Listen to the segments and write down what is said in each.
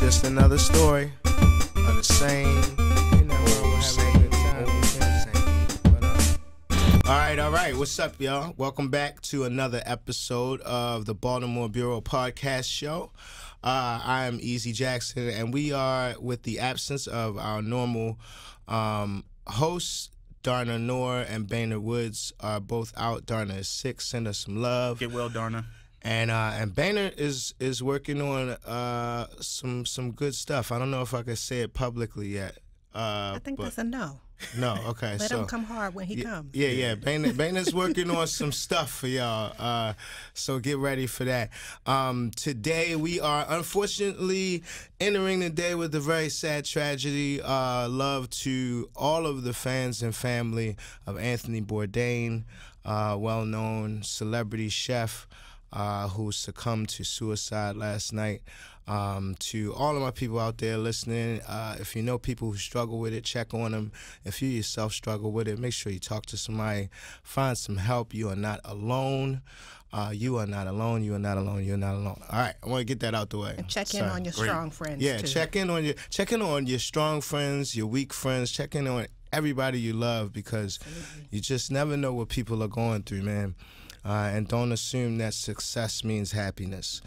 just another story of the same. You know, we're having a good time. All right. What's up, y'all? Welcome back to another episode of the Baltimore Bureau Podcast Show. I am Easy Jackson, and we are, with the absence of our normal hosts, Darna Noor and Boehner Woods are both out. Darna is sick. Send us some love. Get well, Darna. And Boehner is working on some good stuff. I don't know if I could say it publicly yet. I think that's a no. No, okay. Let him come hard when he comes. Yeah. Boehner's working on some stuff for y'all. So get ready for that. Today we are unfortunately entering the day with a very sad tragedy. Love to all of the fans and family of Anthony Bourdain, well-known celebrity chef who succumbed to suicide last night. To all of my people out there listening, if you know people who struggle with it, check on them. If you yourself struggle with it, make sure you talk to somebody, find some help. You are not alone. You are not alone. You are not alone. You're not alone. All right, I want to get that out the way. And check in on your strong friends. Yeah, too. check in on your strong friends, your weak friends. Check in on everybody you love, because you just never know what people are going through, man. And don't assume that success means happiness.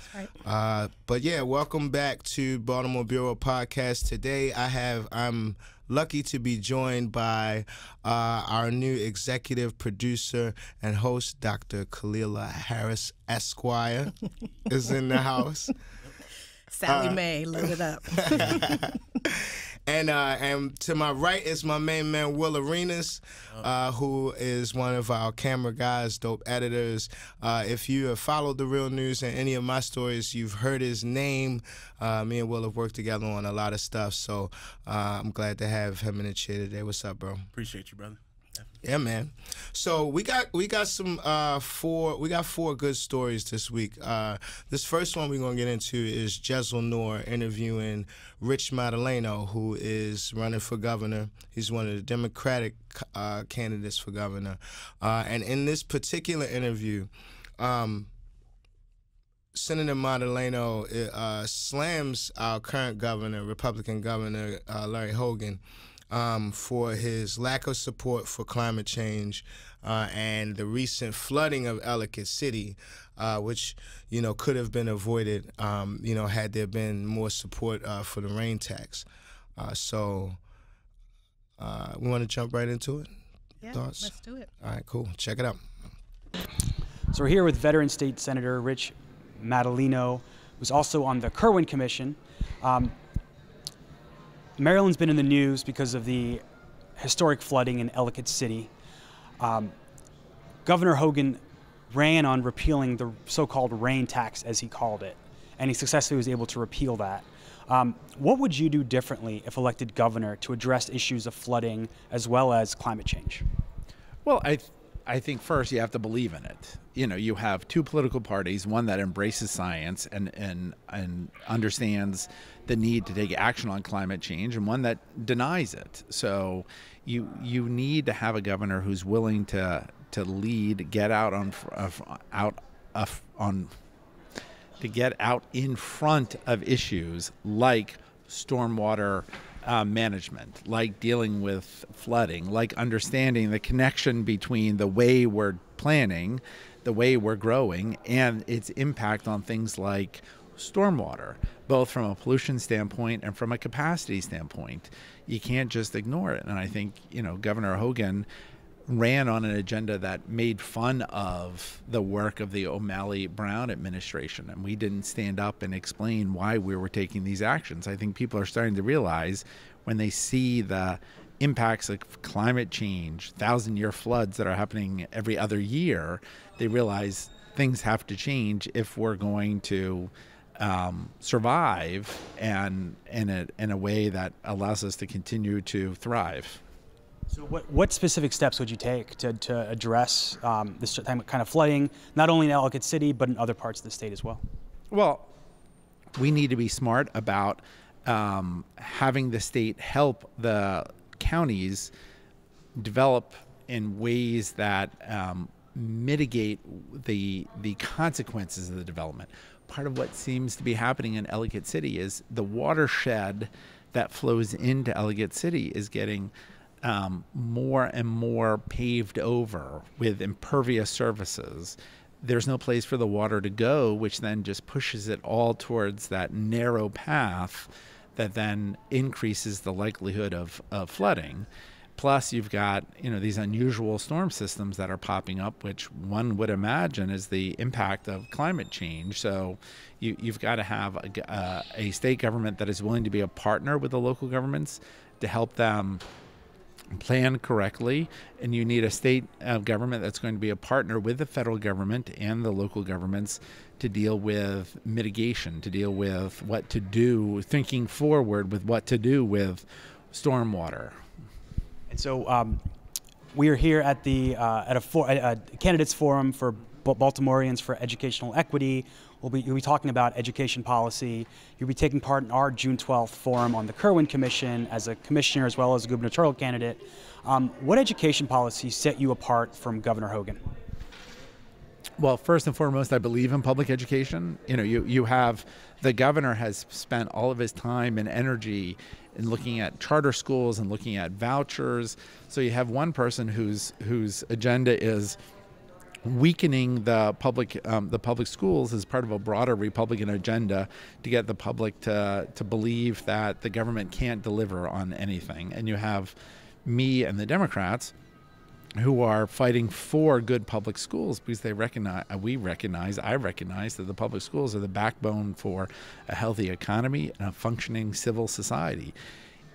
Right. But yeah, welcome back to Baltimore Bureau Podcast. Today I'm lucky to be joined by our new executive producer and host, Dr. Khalilah Harris Esquire, is in the house. Sally Mae, load it up. And to my right is my main man, Will Arenas, who is one of our camera guys, dope editors. If you have followed The Real News and any of my stories, you've heard his name. Me and Will have worked together on a lot of stuff, so I'm glad to have him in the chair today. What's up, bro? Appreciate you, brother. Yeah, man. So we got some four good stories this week. This first one we're gonna get into is Jezl Noor interviewing Rich Madaleno, who is running for governor. He's one of the Democratic candidates for governor. And in this particular interview, Senator Madaleno slams our current governor, Republican governor Larry Hogan, for his lack of support for climate change and the recent flooding of Ellicott City, which, you know, could have been avoided, you know, had there been more support for the rain tax. So we want to jump right into it? Yeah, Thoughts? let's do it. All right, cool. Check it out. So we're here with veteran state senator Rich Madaleno, who's also on the Kirwan Commission. Maryland's been in the news because of the historic flooding in Ellicott City. Governor Hogan ran on repealing the so-called rain tax, as he called it, and he successfully was able to repeal that. What would you do differently if elected governor to address issues of flooding as well as climate change? Well, I think first you have to believe in it. You know, you have two political parties, one that embraces science and understands the need to take action on climate change, and one that denies it. So you need to have a governor who's willing to lead, get out in front of issues like stormwater management, like dealing with flooding, like understanding the connection between the way we're planning, the way we're growing, and its impact on things like stormwater, both from a pollution standpoint and from a capacity standpoint. You can't just ignore it. And I think, you know, Governor Hogan ran on an agenda that made fun of the work of the O'Malley-Brown administration, and we didn't stand up and explain why we were taking these actions. I think people are starting to realize when they see the impacts of climate change, 1,000-year floods that are happening every other year, they realize things have to change if we're going to survive and in a way that allows us to continue to thrive. So what specific steps would you take to address this kind of flooding, not only in Ellicott City, but in other parts of the state as well? Well, we need to be smart about having the state help the counties develop in ways that mitigate the consequences of the development. part of what seems to be happening in Ellicott City is the watershed that flows into Ellicott City is getting more and more paved over with impervious surfaces. There's no place for the water to go, which then just pushes it all towards that narrow path that then increases the likelihood of flooding. Plus, you've got these unusual storm systems that are popping up, which one would imagine is the impact of climate change. So you've got to have a state government that is willing to be a partner with the local governments to help them plan correctly, and you need a state government that's going to be a partner with the federal government and the local governments to deal with mitigation, to deal with what to do, thinking forward with what to do with stormwater. And so we are here at the at a candidates forum for Baltimoreans for educational equity. You'll be talking about education policy. You'll be taking part in our June 12th forum on the Kirwan Commission as a commissioner as well as a gubernatorial candidate. What education policy set you apart from Governor Hogan? Well, first and foremost, I believe in public education. You have the governor has spent all of his time and energy in looking at charter schools and looking at vouchers. So you have one person whose agenda is weakening the public schools as part of a broader Republican agenda to get the public to believe that the government can't deliver on anything. And you have me and the Democrats who are fighting for good public schools because I recognize that the public schools are the backbone for a healthy economy and a functioning civil society.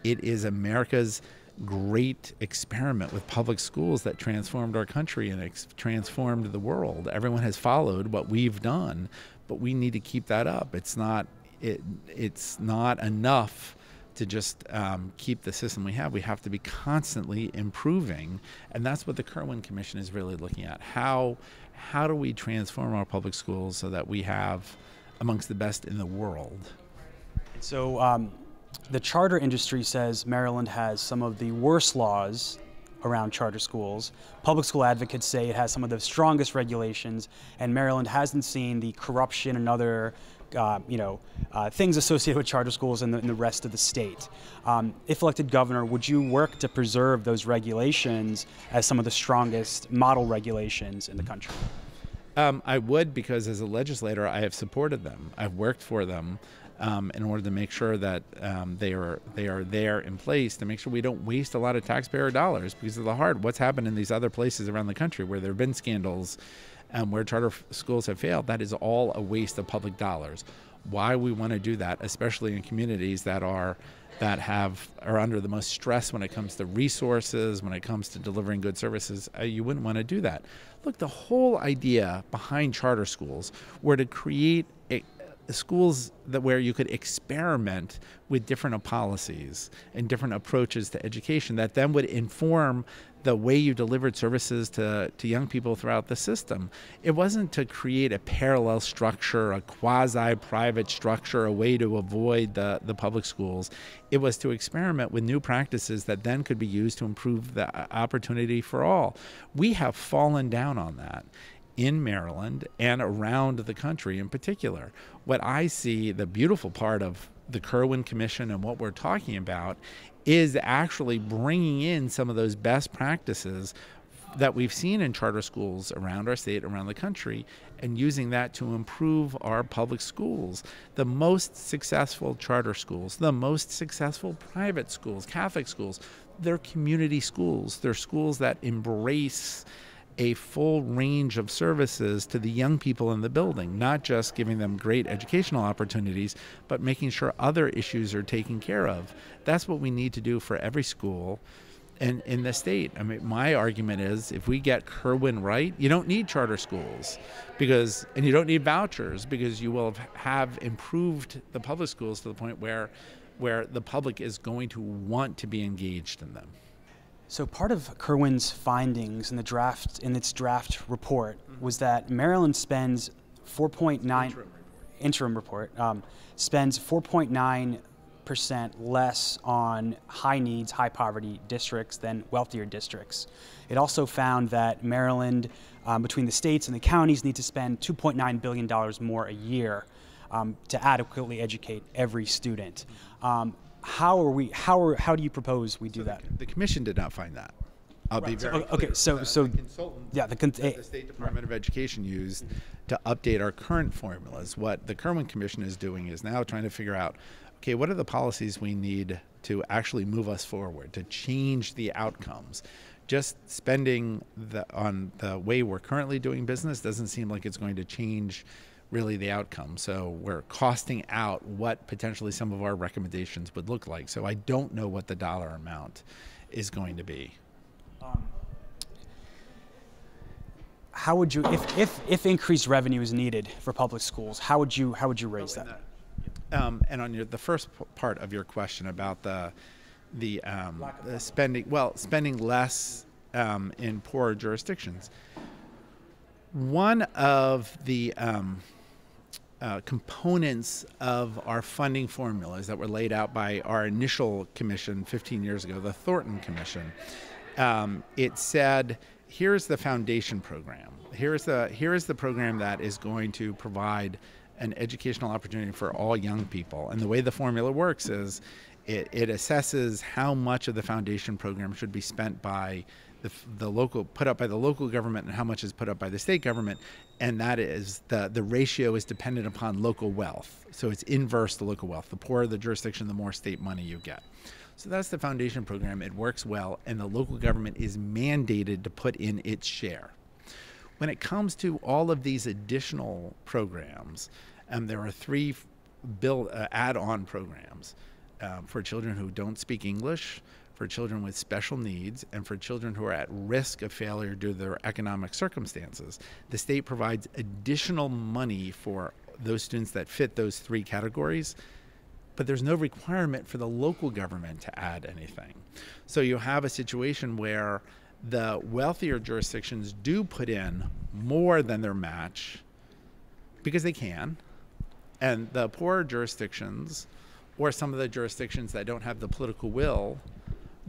It is America's great experiment with public schools that transformed our country and transformed the world. Everyone has followed what we've done, but we need to keep that up. It's not enough to just keep the system we have. We have to be constantly improving, and that's what the Kirwan Commission is really looking at. How do we transform our public schools so that we have amongst the best in the world? So the charter industry says Maryland has some of the worst laws around charter schools. Public school advocates say it has some of the strongest regulations, and Maryland hasn't seen the corruption and other things associated with charter schools in the rest of the state. If elected governor, would you work to preserve those regulations as some of the strongest model regulations in the country? I would, because as a legislator, I have supported them. I've worked for them in order to make sure that they are there in place to make sure we don't waste a lot of taxpayer dollars because of the hard. What's happened in these other places around the country where there have been scandals, where charter schools have failed, that is all a waste of public dollars. Why we want to do that, especially in communities that are under the most stress when it comes to resources, when it comes to delivering good services, you wouldn't want to do that. Look, the whole idea behind charter schools were to create schools where you could experiment with different policies and different approaches to education that then would inform the way you delivered services to young people throughout the system. It wasn't to create a parallel structure, a quasi-private structure, a way to avoid the public schools. It was to experiment with new practices that then could be used to improve the opportunity for all. We have fallen down on that in Maryland and around the country in particular. What I see, the beautiful part of the Kirwan Commission and what we're talking about is actually bringing in some of those best practices that we've seen in charter schools around our state, around the country, and using that to improve our public schools. The most successful charter schools, the most successful private schools, Catholic schools, they're community schools. They're schools that embrace a full range of services to the young people in the building, not just giving them great educational opportunities, but making sure other issues are taken care of. That's what we need to do for every school and in the state. I mean, my argument is if we get Kirwan right, you don't need charter schools and you don't need vouchers because you will have improved the public schools to the point where the public is going to want to be engaged in them. So part of Kirwan's findings in its draft report was that Maryland spends 4.9 interim report spends 4.9% less on high needs, high poverty districts than wealthier districts. It also found that Maryland, between the states and the counties, need to spend $2.9 billion more a year. to adequately educate every student. How do you propose we do that? The commission did not find that. I'll be very clear. Okay, so the consultant yeah, that the State Department of Education used to update our current formulas. What the Kerwin Commission is doing is now trying to figure out, okay, what are the policies we need to actually move us forward, to change the outcomes. Just spending on the way we're currently doing business doesn't seem like it's going to change really the outcome. So we're costing out what potentially some of our recommendations would look like. So I don't know what the dollar amount is going to be. How would you, if increased revenue is needed for public schools, how would you raise that? And on the first part of your question about the spending, spending less in poorer jurisdictions. One of the components of our funding formulas that were laid out by our initial commission 15 years ago, the Thornton Commission, it said, here's the foundation program. Here's the program that is going to provide an educational opportunity for all young people. And the way the formula works is it assesses how much of the foundation program should be spent by the local, put up by the local government, and how much is put up by the state government. And that is, the ratio is dependent upon local wealth. So it's inverse to local wealth. The poorer the jurisdiction, the more state money you get. So that's the foundation program. It works well, and the local government is mandated to put in its share. When it comes to all of these additional programs, there are three add-on programs for children who don't speak English, for children with special needs, and for children who are at risk of failure due to their economic circumstances. The state provides additional money for those students that fit those three categories, but there's no requirement for the local government to add anything. So you have a situation where the wealthier jurisdictions do put in more than their match because they can, and the poorer jurisdictions, or some of the jurisdictions that don't have the political will,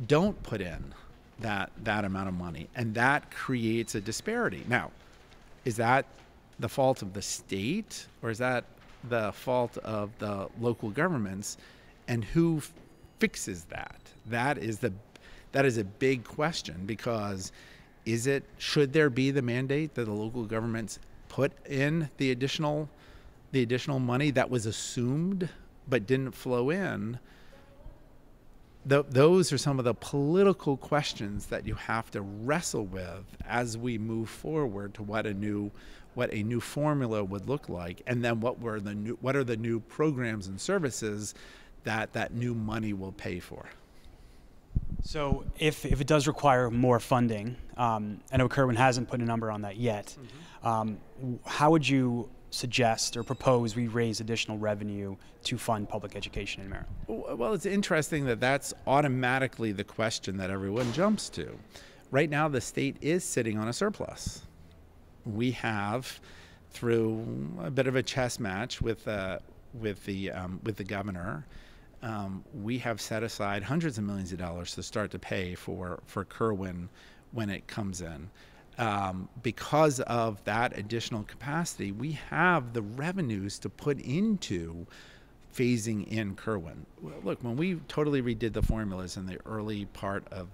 don't put in that amount of money, and that creates a disparity. Now, is that the fault of the state, or is that the fault of the local governments, and who fixes that? That is a big question, because should there be the mandate that the local governments put in the additional money that was assumed but didn't flow in? Those are some of the political questions that you have to wrestle with as we move forward to what a new formula would look like, and then what are the new programs and services that new money will pay for. So if it does require more funding, I know Kerwin hasn't put a number on that yet, how would you suggest or propose we raise additional revenue to fund public education in Maryland? Well, it's interesting that that's automatically the question that everyone jumps to. Right now, the state is sitting on a surplus. We have, through a bit of a chess match with the governor, we have set aside hundreds of millions of dollars to start to pay for Kerwin when it comes in. Because of that additional capacity, we have the revenues to put into phasing in Kerwin. Look, when we totally redid the formulas in the early part of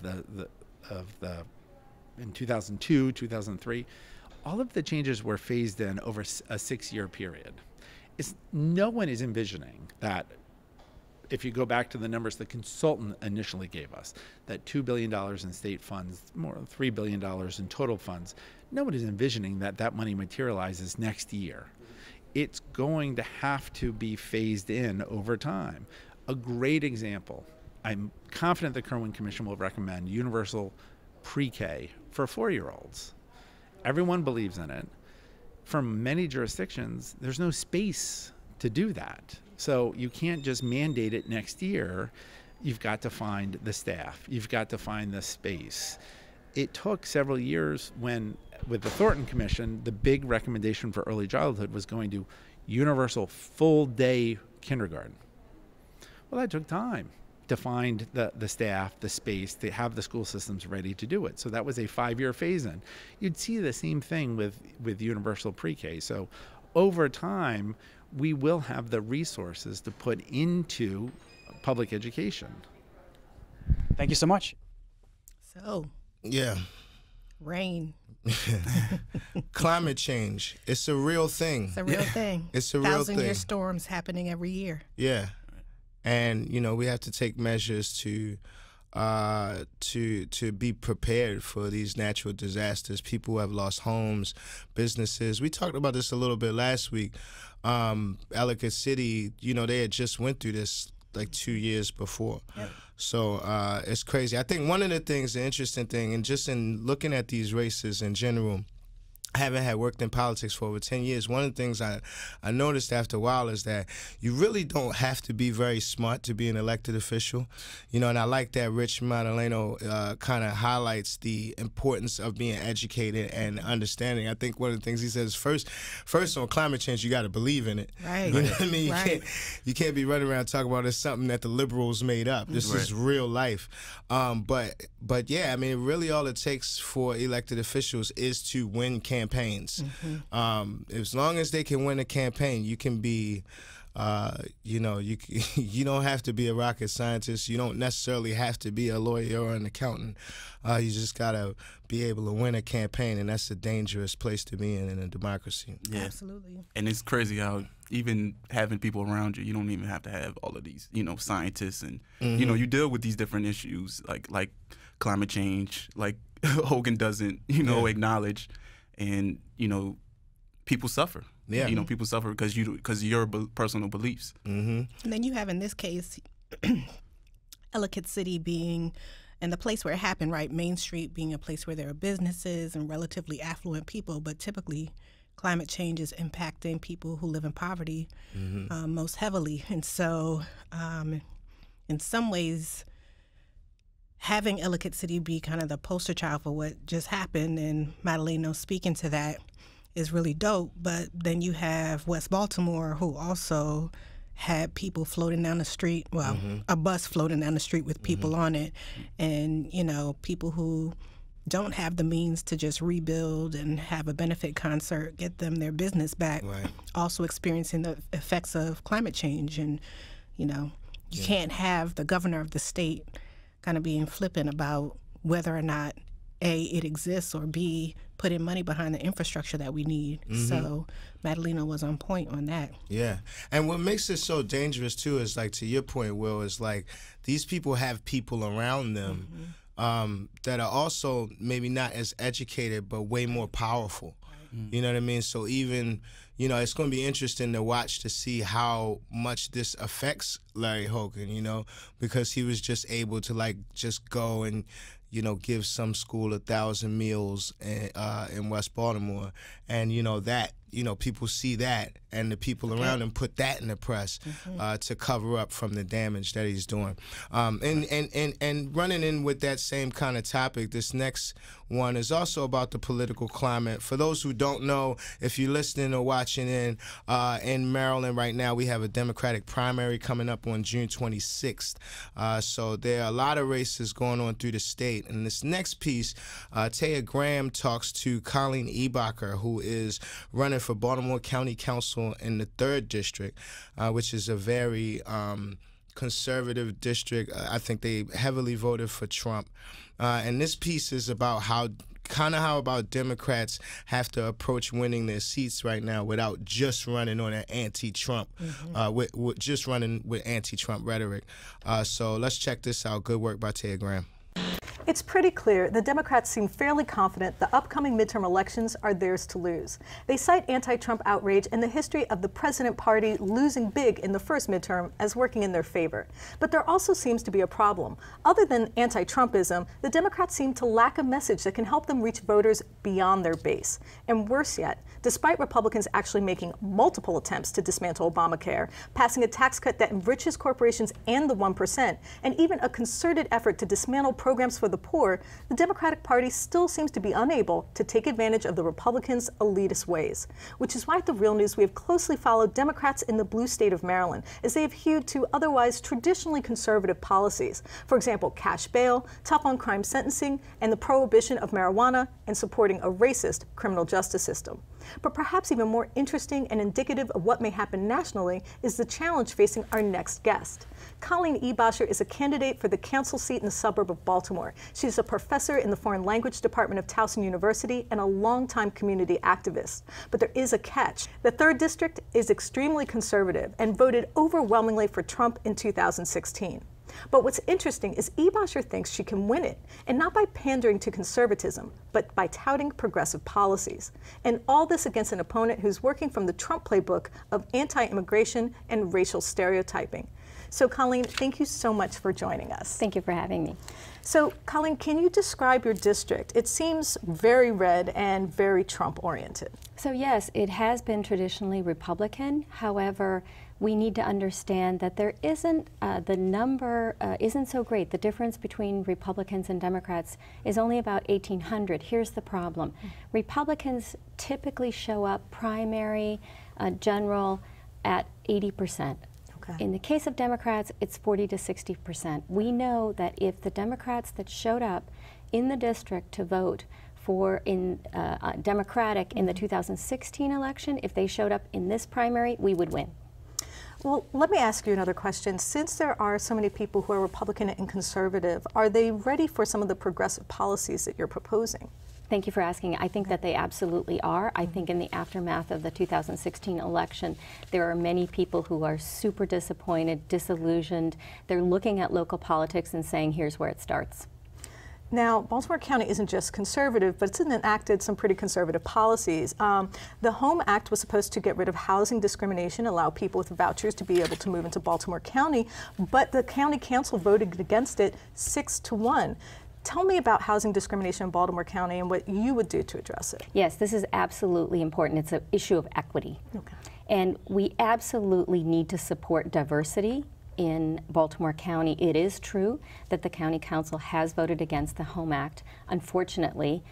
in 2002, 2003, all of the changes were phased in over a 6-year period. No one is envisioning that. If you go back to the numbers the consultant initially gave us, that $2 billion in state funds, more than $3 billion in total funds, nobody's envisioning that money materializes next year. It's going to have to be phased in over time. A great example, I'm confident the Kerwin Commission will recommend universal pre-K for 4-year-olds. Everyone believes in it. For many jurisdictions, there's no space to do that. So you can't just mandate it next year. You've got to find the staff. You've got to find the space. It took several years when, with the Thornton Commission, the big recommendation for early childhood was going to universal full-day kindergarten. Well, that took time to find the staff, the space, to have the school systems ready to do it. So that was a 5-year phase-in. You'd see the same thing with universal pre-K. So over time, we will have the resources to put into public education. Thank you so much. So, Yeah. rain. Climate change. It's a real thing. It's a real thing. It's a real thing. 1,000-year storms happening every year. Yeah. And, you know, we have to take measures to be prepared for these natural disasters. People have lost homes, businesses. We talked about this a little bit last week. Ellicott City, you know, they had just went through this like 2 years before. Yep. So it's crazy. I think one of the things, the interesting thing, and just in looking at these races in general, I haven't had worked in politics for over 10 years. One of the things I noticed after a while is that you really don't have to be very smart to be an elected official. You know, and I like that Rich Madaleno kind of highlights the importance of being educated and understanding. I think one of the things he says first on climate change, you got to believe in it. Right. You know what I mean? Right. You can't be running around talking about it's something that the liberals made up. This is real life. But yeah, I mean, really all it takes for elected officials is to win campaigns. As long as they can win a campaign, you can be, you know, you don't have to be a rocket scientist. You don't necessarily have to be a lawyer or an accountant. You just gotta be able to win a campaign, and that's a dangerous place to be in a democracy. Yeah. Absolutely. And it's crazy how even having people around you, you don't even have to have all of these, you know, scientists and, you know, you deal with these different issues like climate change, like Hogan doesn't, you know, acknowledge, and, you know, people suffer. Yeah. You know, people suffer because of your personal beliefs. And then you have, in this case, Ellicott City being, and the place where it happened, right, Main Street being a place where there are businesses and relatively affluent people, but typically climate change is impacting people who live in poverty most heavily. And so in some ways, having Ellicott City be kind of the poster child for what just happened, and Madaleno speaking to that, is really dope. But then you have West Baltimore, who also had people floating down the street, well, a bus floating down the street with people on it, and, you know, people who don't have the means to just rebuild and have a benefit concert, get them their business back, also experiencing the effects of climate change. And, you know, you can't have the governor of the state kind of being flippant about whether or not, A, it exists, or B, putting money behind the infrastructure that we need. So Madaleno was on point on that. Yeah. And what makes it so dangerous, too, is, like, to your point, Will, is, like, these people have people around them that are also maybe not as educated, but way more powerful. You know what I mean? So even, you know, it's going to be interesting to watch to see how much this affects Larry Hogan, you know, because he was just able to, like, just go and, you know, give some school 1,000 meals in West Baltimore. And, you know, that, you know, people see that, and the people around him put that in the press to cover up from the damage that he's doing. And running in with that same kind of topic, this next one is also about the political climate. For those who don't know, if you're listening or watching in Maryland right now, we have a Democratic primary coming up on June 26th. So there are a lot of races going on through the state. And this next piece, Taya Graham talks to Colleen Ebacher, who is running for Baltimore County Council in the 3rd District, which is a very conservative district. I think they heavily voted for Trump. And this piece is about how about Democrats have to approach winning their seats right now without just running on an anti-Trump, just running with anti-Trump rhetoric. So let's check this out. Good work by Taya Graham. It's pretty clear the Democrats seem fairly confident the upcoming midterm elections are theirs to lose. They cite anti-Trump outrage and the history of the president party losing big in the first midterm as working in their favor. But there also seems to be a problem. Other than anti-Trumpism, the Democrats seem to lack a message that can help them reach voters beyond their base. And worse yet, despite Republicans actually making multiple attempts to dismantle Obamacare, passing a tax cut that enriches corporations and the 1%, and even a concerted effort to dismantle programs for the poor, the Democratic Party still seems to be unable to take advantage of the Republicans' elitist ways. Which is why at The Real News we have closely followed Democrats in the blue state of Maryland as they have hewed to otherwise traditionally conservative policies. For example, cash bail, tough on crime sentencing, and the prohibition of marijuana, and supporting a racist criminal justice system. But perhaps even more interesting and indicative of what may happen nationally is the challenge facing our next guest. Colleen Ebosher is a candidate for the council seat in the suburb of Baltimore. She's a professor in the Foreign Language Department of Towson University and a longtime community activist. But there is a catch. The 3rd District is extremely conservative and voted overwhelmingly for Trump in 2016. But what's interesting is Ebosher thinks she can win it, and not by pandering to conservatism, but by touting progressive policies. And all this against an opponent who's working from the Trump playbook of anti-immigration and racial stereotyping. So Colleen, thank you so much for joining us. Thank you for having me. So Colleen, can you describe your district? It seems very red and very Trump-oriented. So yes, it has been traditionally Republican. However, we need to understand that there isn't, the number isn't so great. The difference between Republicans and Democrats is only about 1,800. Here's the problem. Republicans typically show up primary, general at 80%. Okay. In the case of Democrats, it's 40 to 60%. We know that if the Democrats that showed up in the district to vote for Democratic in the 2016 election, if they showed up in this primary, we would win. Well, let me ask you another question. Since there are so many people who are Republican and conservative, are they ready for some of the progressive policies that you're proposing? Thank you for asking. I think that they absolutely are. I think in the aftermath of the 2016 election, there are many people who are super disappointed, disillusioned. They're looking at local politics and saying, here's where it starts. Now, Baltimore County isn't just conservative, but it's enacted some pretty conservative policies. The HOME Act was supposed to get rid of housing discrimination, allow people with vouchers to be able to move into Baltimore County, but the county council voted against it 6-1. Tell me about housing discrimination in Baltimore County and what you would do to address it. Yes, this is absolutely important. It's an issue of equity. Okay. And we absolutely need to support diversity in Baltimore County. It is true that the County Council has voted against the HOME Act, unfortunately,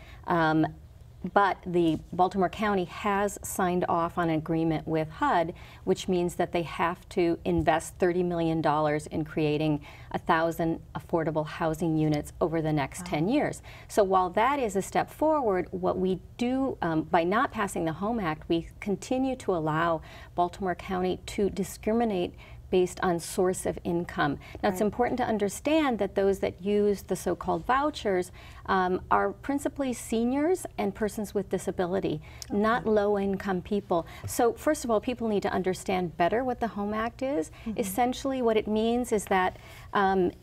but the Baltimore County has signed off on an agreement with HUD, which means that they have to invest $30 million in creating 1,000 affordable housing units over the next 10 years. So while that is a step forward, what we do, by not passing the HOME Act, we continue to allow Baltimore County to discriminate based on source of income. Now, it's important to understand that those that use the so-called vouchers are principally seniors and persons with disability, not low-income people. So first of all, people need to understand better what the HOME Act is. Essentially, what it means is that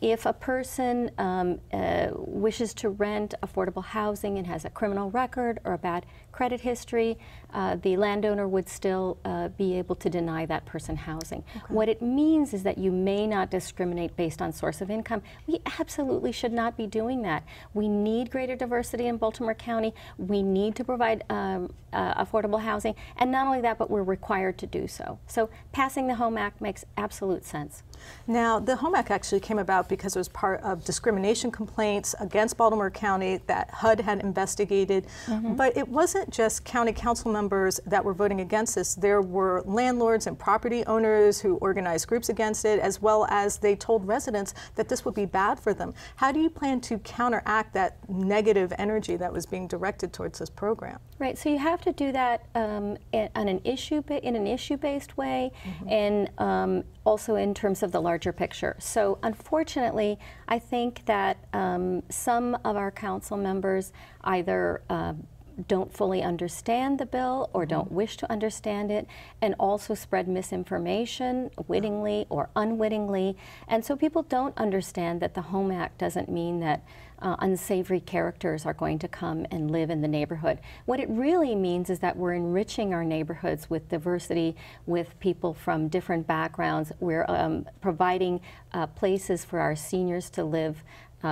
if a person wishes to rent affordable housing and has a criminal record or a bad credit history, the landowner would still be able to deny that person housing. What it means is that you may not discriminate based on source of income. We absolutely should not be doing that. We need greater diversity in Baltimore County. We need to provide affordable housing, and not only that, but we're required to do so. So passing the HOME Act makes absolute sense. Now, the HOME Act actually came about because it was part of discrimination complaints against Baltimore County that HUD had investigated. But it wasn't just county council members that were voting against this. There were landlords and property owners who organized groups against it, as well as they told residents that this would be bad for them. How do you plan to counteract that negative energy that was being directed towards this program? Right, so you have to do that in an issue-based way, and also in terms of the larger picture. So unfortunately, I think that some of our council members either don't fully understand the bill or don't wish to understand it, and also spread misinformation wittingly or unwittingly. And so people don't understand that the HOME Act doesn't mean that unsavory characters are going to come and live in the neighborhood. What it really means is that we're enriching our neighborhoods with diversity, with people from different backgrounds. We're providing places for our seniors to live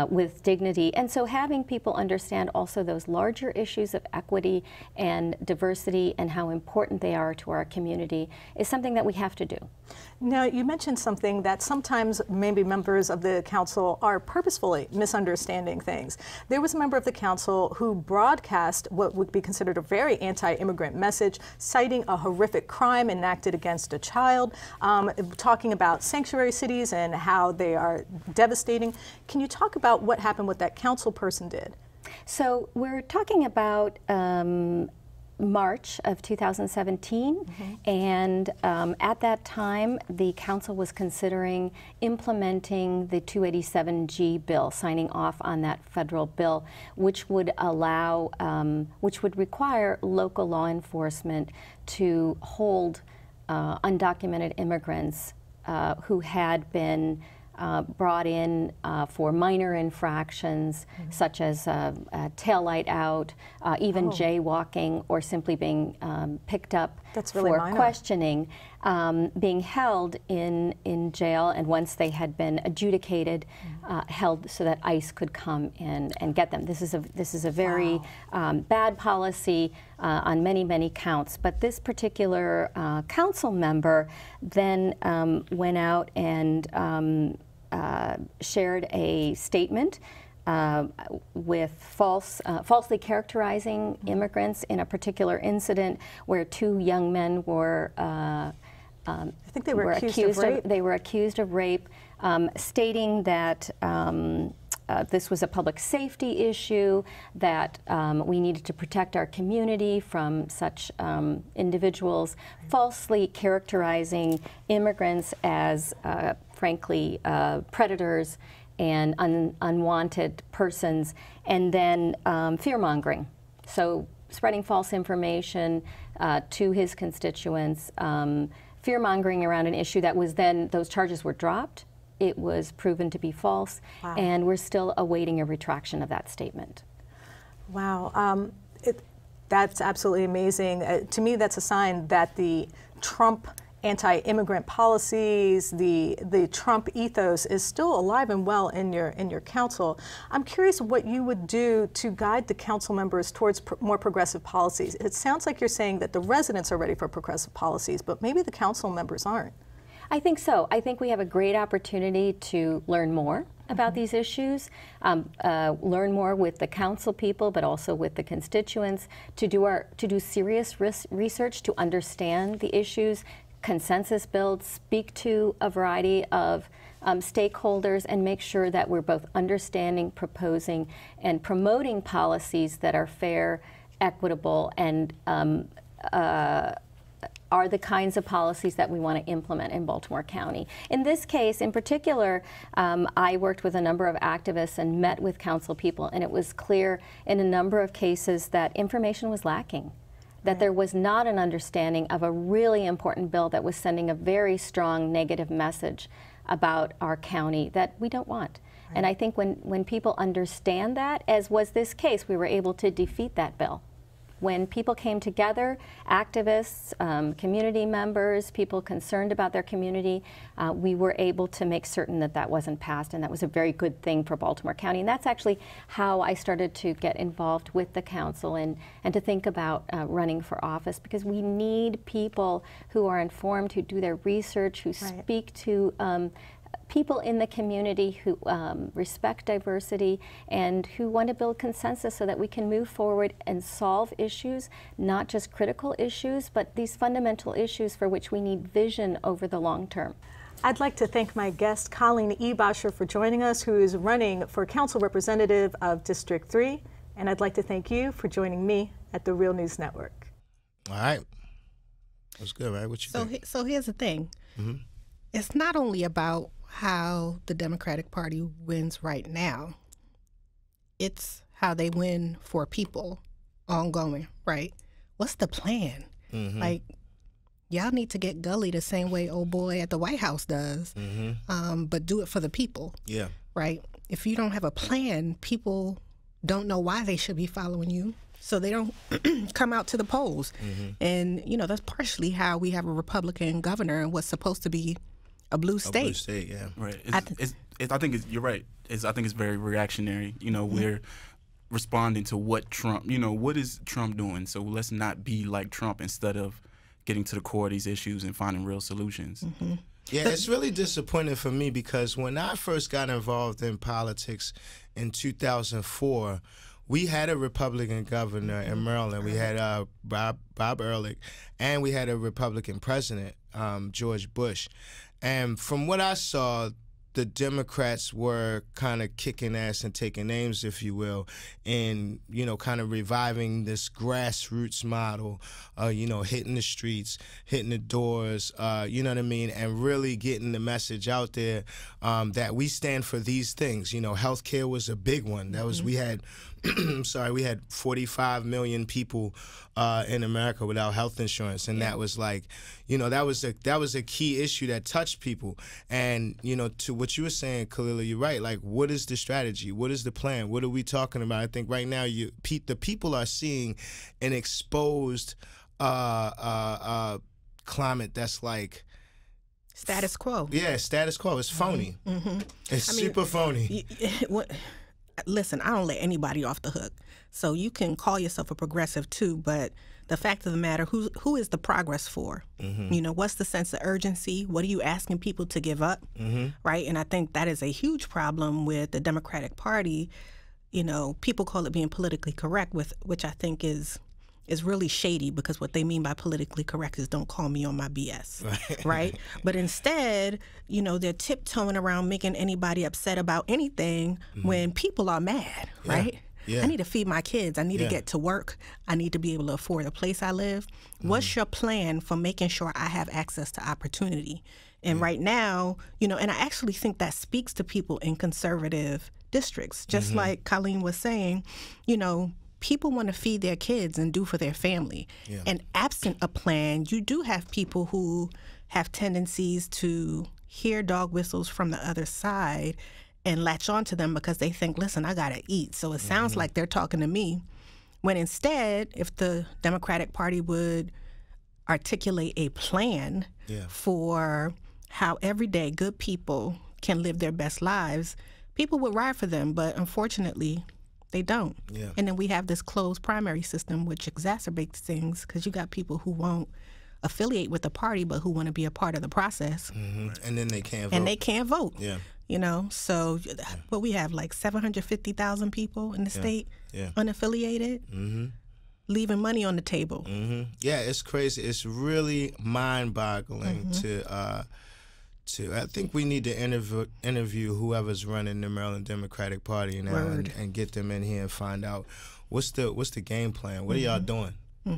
with dignity. And so having people understand also those larger issues of equity and diversity and how important they are to our community is something that we have to do. Now, you mentioned something that sometimes maybe members of the council are purposefully misunderstanding things. There was a member of the council who broadcast what would be considered a very anti-immigrant message, citing a horrific crime enacted against a child, talking about sanctuary cities and how they are devastating. Can you talk about what happened, what that council person did? So we're talking about March of 2017, and at that time the council was considering implementing the 287G bill, signing off on that federal bill, which would allow, which would require local law enforcement to hold undocumented immigrants who had been brought in for minor infractions such as taillight out, even jaywalking, or simply being picked up for questioning, being held in jail, and once they had been adjudicated, held so that ICE could come in and get them. This is a very bad policy on many counts. But this particular council member then went out and shared a statement with falsely characterizing immigrants in a particular incident where two young men were I think they were accused of rape. They were accused of rape, stating that this was a public safety issue, that we needed to protect our community from such individuals, falsely characterizing immigrants as, frankly, predators and unwanted persons, and then fear-mongering. So spreading false information to his constituents, fear-mongering around an issue that was then, those charges were dropped. It was proven to be false, and we're still awaiting a retraction of that statement. Wow, that's absolutely amazing. To me, that's a sign that the Trump anti-immigrant policies, the Trump ethos is still alive and well in your council. I'm curious what you would do to guide the council members towards more progressive policies. It sounds like you're saying that the residents are ready for progressive policies, but maybe the council members aren't. I think so. I think we have a great opportunity to learn more about these issues, learn more with the council people, but also with the constituents, to do serious research to understand the issues, consensus build, speak to a variety of stakeholders, and make sure that we're both understanding, proposing, and promoting policies that are fair, equitable, and are the kinds of policies that we want to implement in Baltimore County. In this case, in particular, I worked with a number of activists and met with council people, and it was clear in a number of cases that information was lacking, that there was not an understanding of a really important bill that was sending a very strong negative message about our county that we don't want. And I think when people understand that, as was this case, we were able to defeat that bill. When people came together, activists, community members, people concerned about their community, we were able to make certain that that wasn't passed, and that was a very good thing for Baltimore County. And that's actually how I started to get involved with the council and to think about running for office, because we need people who are informed, who do their research, who speak to people in the community who respect diversity and who want to build consensus so that we can move forward and solve issues, not just critical issues, but these fundamental issues for which we need vision over the long term. I'd like to thank my guest, Khalilah Ebasher, for joining us, who is running for council representative of District 3. And I'd like to thank you for joining me at the Real News Network. All right. That's good, right? What you think? So here's the thing. It's not only about how the Democratic Party wins right now. It's how they win for people ongoing, right? What's the plan? Like, y'all need to get gully the same way old boy at the White House does, but do it for the people. Yeah. Right? If you don't have a plan, people don't know why they should be following you, so they don't come out to the polls. And, you know, that's partially how we have a Republican governor in what's supposed to be a blue state. A blue state, yeah. Right. I think you're right. I think it's very reactionary. You know, we're responding to what Trump, you know, what is Trump doing? So let's not be like Trump instead of getting to the core of these issues and finding real solutions. Yeah, it's really disappointing for me because when I first got involved in politics in 2004, we had a Republican governor in Maryland. We had Bob Ehrlich, and we had a Republican president, George Bush. And from what I saw, the Democrats were kind of kicking ass and taking names, if you will, and, you know, kind of reviving this grassroots model, you know, hitting the streets, hitting the doors, you know what I mean, and really getting the message out there that we stand for these things. You know, healthcare was a big one. That was, we had, we had 45 million people in America without health insurance, and that was like, you know, that was a key issue that touched people. And, you know, to what you were saying, Khalilah, you're right. Like, what is the strategy? What is the plan? What are we talking about? I think right now the people are seeing an exposed climate that's like status quo. Yeah, status quo. It's phony. It's super phony. Listen, I don't let anybody off the hook. So you can call yourself a progressive too, but the fact of the matter, who is the progress for? You know, what's the sense of urgency? What are you asking people to give up? Right? And I think that is a huge problem with the Democratic Party. You know, people call it being politically correct, which I think is really shady, because what they mean by politically correct is don't call me on my BS, right? But instead, you know, they're tiptoeing around making anybody upset about anything when people are mad, right? Yeah. I need to feed my kids. I need to get to work. I need to be able to afford the place I live. What's your plan for making sure I have access to opportunity? And right now, you know, and I actually think that speaks to people in conservative districts. Just like Colleen was saying, you know, people want to feed their kids and do for their family. And absent a plan, you do have people who have tendencies to hear dog whistles from the other side and latch on to them because they think, listen, I got to eat. So it sounds like they're talking to me. When instead, if the Democratic Party would articulate a plan for how everyday good people can live their best lives, people would ride for them. But unfortunately, they don't. And then we have this closed primary system, which exacerbates things because you got people who won't affiliate with the party, but who want to be a part of the process. And then they can't vote. And they can't vote. Yeah. You know, so what we have, like 750,000 people in the state, unaffiliated, leaving money on the table. Yeah, it's crazy. It's really mind-boggling to I think we need to interview whoever's running the Maryland Democratic Party now and get them in here and find out what's the game plan. What are y'all doing?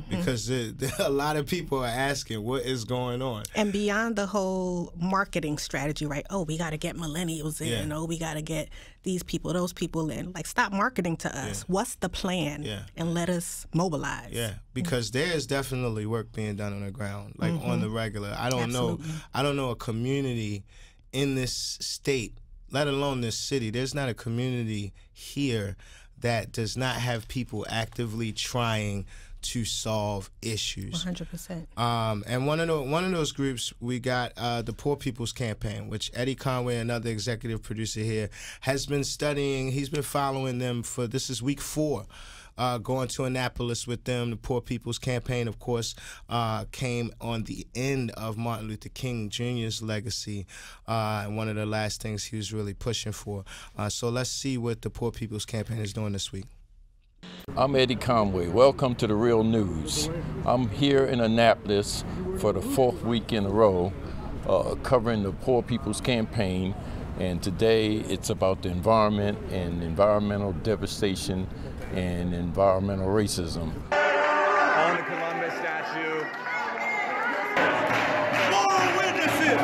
Because a lot of people are asking what is going on. And beyond the whole marketing strategy, right? Oh, we got to get millennials in. Oh, we got to get these people, those people in. Like, stop marketing to us. What's the plan? And let us mobilize. Yeah, because there is definitely work being done on the ground, like on the regular. I don't know a community in this state, let alone this city. There's not a community here that does not have people actively trying to solve issues. 100%. And one of those groups, we got the Poor People's Campaign, which Eddie Conway, another executive producer here, has been studying. He's been following them this is week 4. Going to Annapolis with them. The Poor People's Campaign, of course, came on the end of Martin Luther King Jr.'s legacy, and one of the last things he was really pushing for. So let's see what the Poor People's Campaign is doing this week. I'm Eddie Conway. Welcome to The Real News. I'm here in Annapolis for the 4th week in a row, covering the Poor People's Campaign. And today it's about the environment and environmental devastation and environmental racism. On the Columbus statue. Moral witnesses!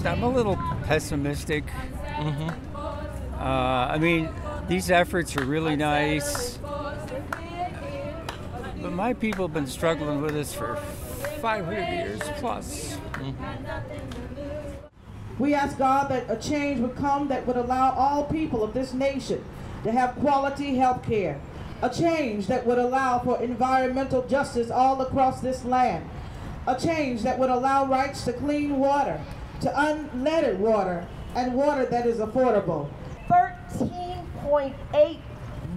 I'm a little pessimistic. I mean, these efforts are really nice, but my people have been struggling with this for 500 years plus. We ask God that a change would come that would allow all people of this nation to have quality health care. A change that would allow for environmental justice all across this land. A change that would allow rights to clean water, to unleaded water, and water that is affordable. 13.8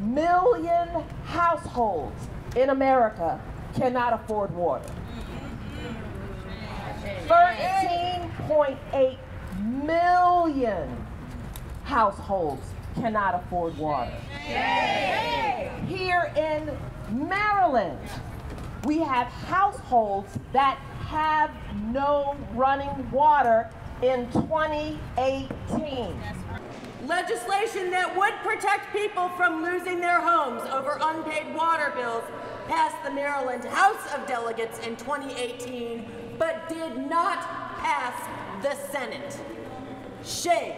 million households in America cannot afford water. 13.8 million households cannot afford water. Here in Maryland, we have households that have no running water in 2018. Legislation that would protect people from losing their homes over unpaid water bills passed the Maryland House of Delegates in 2018, but did not pass the Senate. Shame.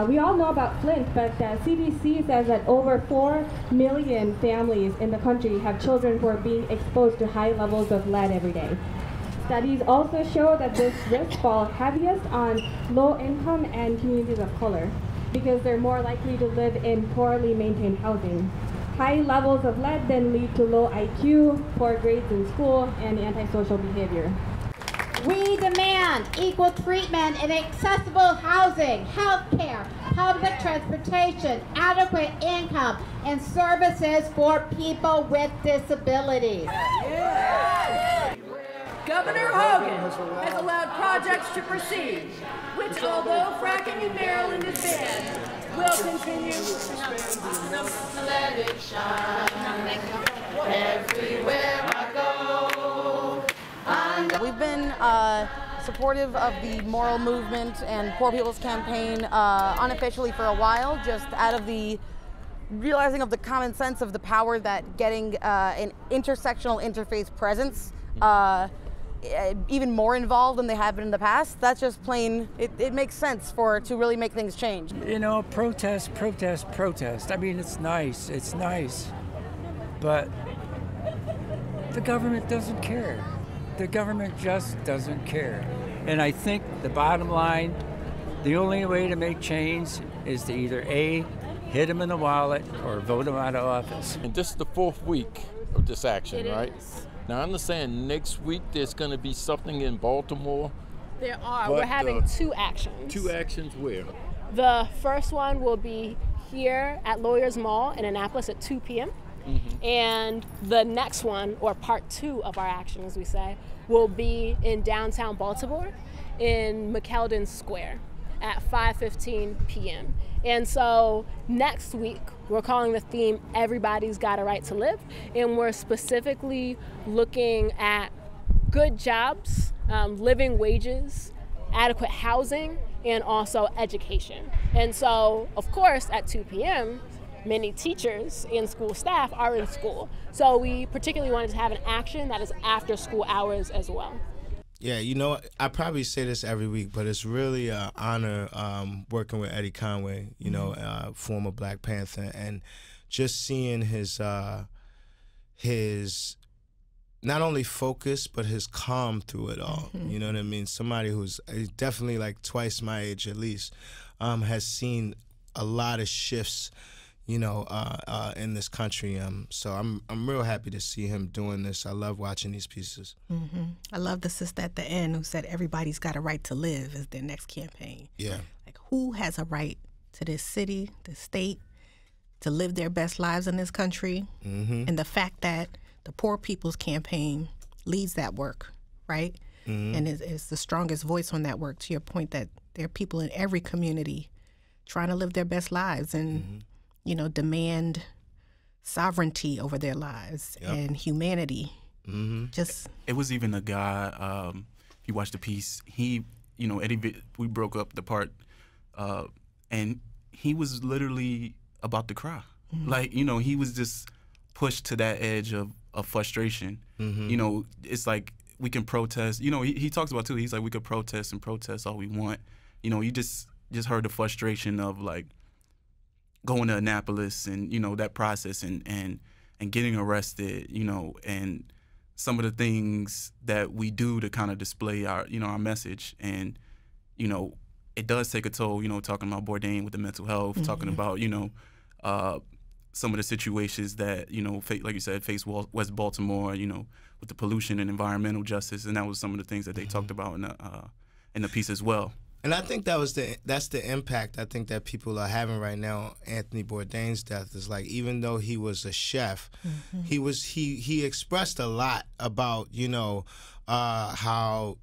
We all know about Flint, but CDC says that over 4 million families in the country have children who are being exposed to high levels of lead every day. Studies also show that this risk falls heaviest on low-income and communities of color because they're more likely to live in poorly maintained housing. High levels of lead then lead to low IQ, poor grades in school, and antisocial behavior. We demand equal treatment in accessible housing, health care, public transportation, adequate income, and services for people with disabilities. Governor Hogan has allowed projects to proceed, which, although fracking in Maryland is banned, will continue. Let it shine everywhere I go. We've been supportive of the moral movement and Poor People's Campaign unofficially for a while, just out of the realizing of the common sense of the power that getting an intersectional interfaith presence even more involved than they have been in the past. That's just plain, it makes sense to really make things change. You know, protest. I mean, it's nice, but the government doesn't care. The government just doesn't care. And I think the bottom line, the only way to make change is to either A, hit them in the wallet or vote them out of office. And this is the 4th week of this action, right? Now I understand next week there's going to be something in Baltimore. There are. We're having 2 actions. 2 actions where? The first one will be here at Lawyers Mall in Annapolis at 2 p.m. And the next one, or part 2 of our action, as we say, will be in downtown Baltimore in McKeldin Square at 5:15 p.m. And so next week, we're calling the theme Everybody's Got a Right to Live, and we're specifically looking at good jobs, living wages, adequate housing, and also education. And so, of course, at 2 p.m., many teachers and school staff are in school. So we particularly wanted to have an action that is after school hours as well. Yeah, you know, I probably say this every week, but it's really an honor working with Eddie Conway, you know, former Black Panther, and just seeing his not only focus, but his calm through it all. You know what I mean? Somebody who's definitely like twice my age at least, has seen a lot of shifts, you know, in this country. So I'm real happy to see him doing this. I love watching these pieces. I love the sister at the end who said everybody's got a right to live is their next campaign. Yeah. Like, who has a right to this city, this state, to live their best lives in this country? And the fact that the Poor People's Campaign leads that work, right? And is the strongest voice on that work, to your point that there are people in every community trying to live their best lives and you know, demand sovereignty over their lives and humanity. Just it was even a guy. If you watch the piece, he, you know, Eddie. We broke up the part, and he was literally about to cry. Like, you know, he was just pushed to that edge of frustration. You know, it's like we can protest. You know, he talks about too. He's like, we could protest and protest all we want. You know, you just heard the frustration of like going to Annapolis and, you know, that process and getting arrested, you know, and some of the things that we do to kind of display our, you know, our message. And, you know, it does take a toll, you know, talking about Bourdain with the mental health, talking about, you know, some of the situations that, you know, like you said, face West Baltimore, you know, with the pollution and environmental justice. And that was some of the things that they talked about in the piece as well. And I think that's the impact I think that people are having right now. Anthony Bourdain's death is like, even though he was a chef, he expressed a lot about how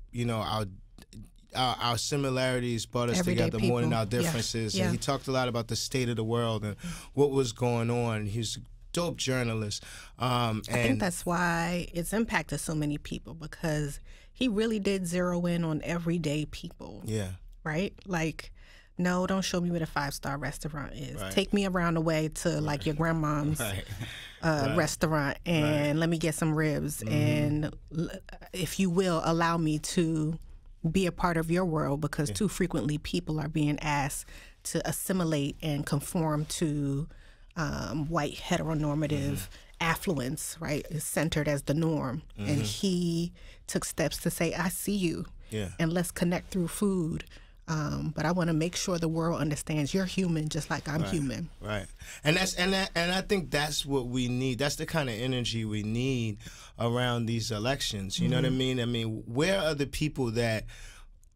our similarities brought us Everyday together more than people. our differences. Yeah. And he talked a lot about the state of the world and what was going on. He's a dope journalist. I think that's why it's impacted so many people, because he really did zero in on everyday people. Yeah. Right? Like, no, don't show me where the 5-star restaurant is. Right. Take me around the way to like your grandmom's restaurant and let me get some ribs. And if you will, allow me to be a part of your world, because too frequently people are being asked to assimilate and conform to white heteronormative affluence, right? Is centered as the norm. And he took steps to say, I see you, and let's connect through food. But I want to make sure the world understands you're human just like I'm human. Right. And I think that's what we need. That's the kind of energy we need around these elections. You know what I mean? I mean, where are the people that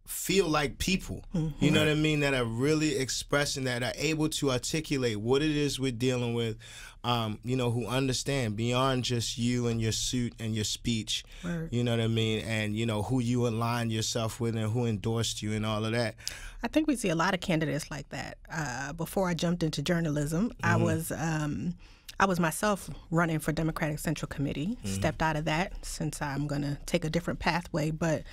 feel like people, you know what I mean, that are really expressing, that are able to articulate what it is we're dealing with, who understand beyond just you and your suit and your speech, you know what I mean, and, who you align yourself with and who endorsed you and all of that. I think we see a lot of candidates like that. Before I jumped into journalism, I was myself running for Democratic Central Committee, stepped out of that since I'm going to take a different pathway, but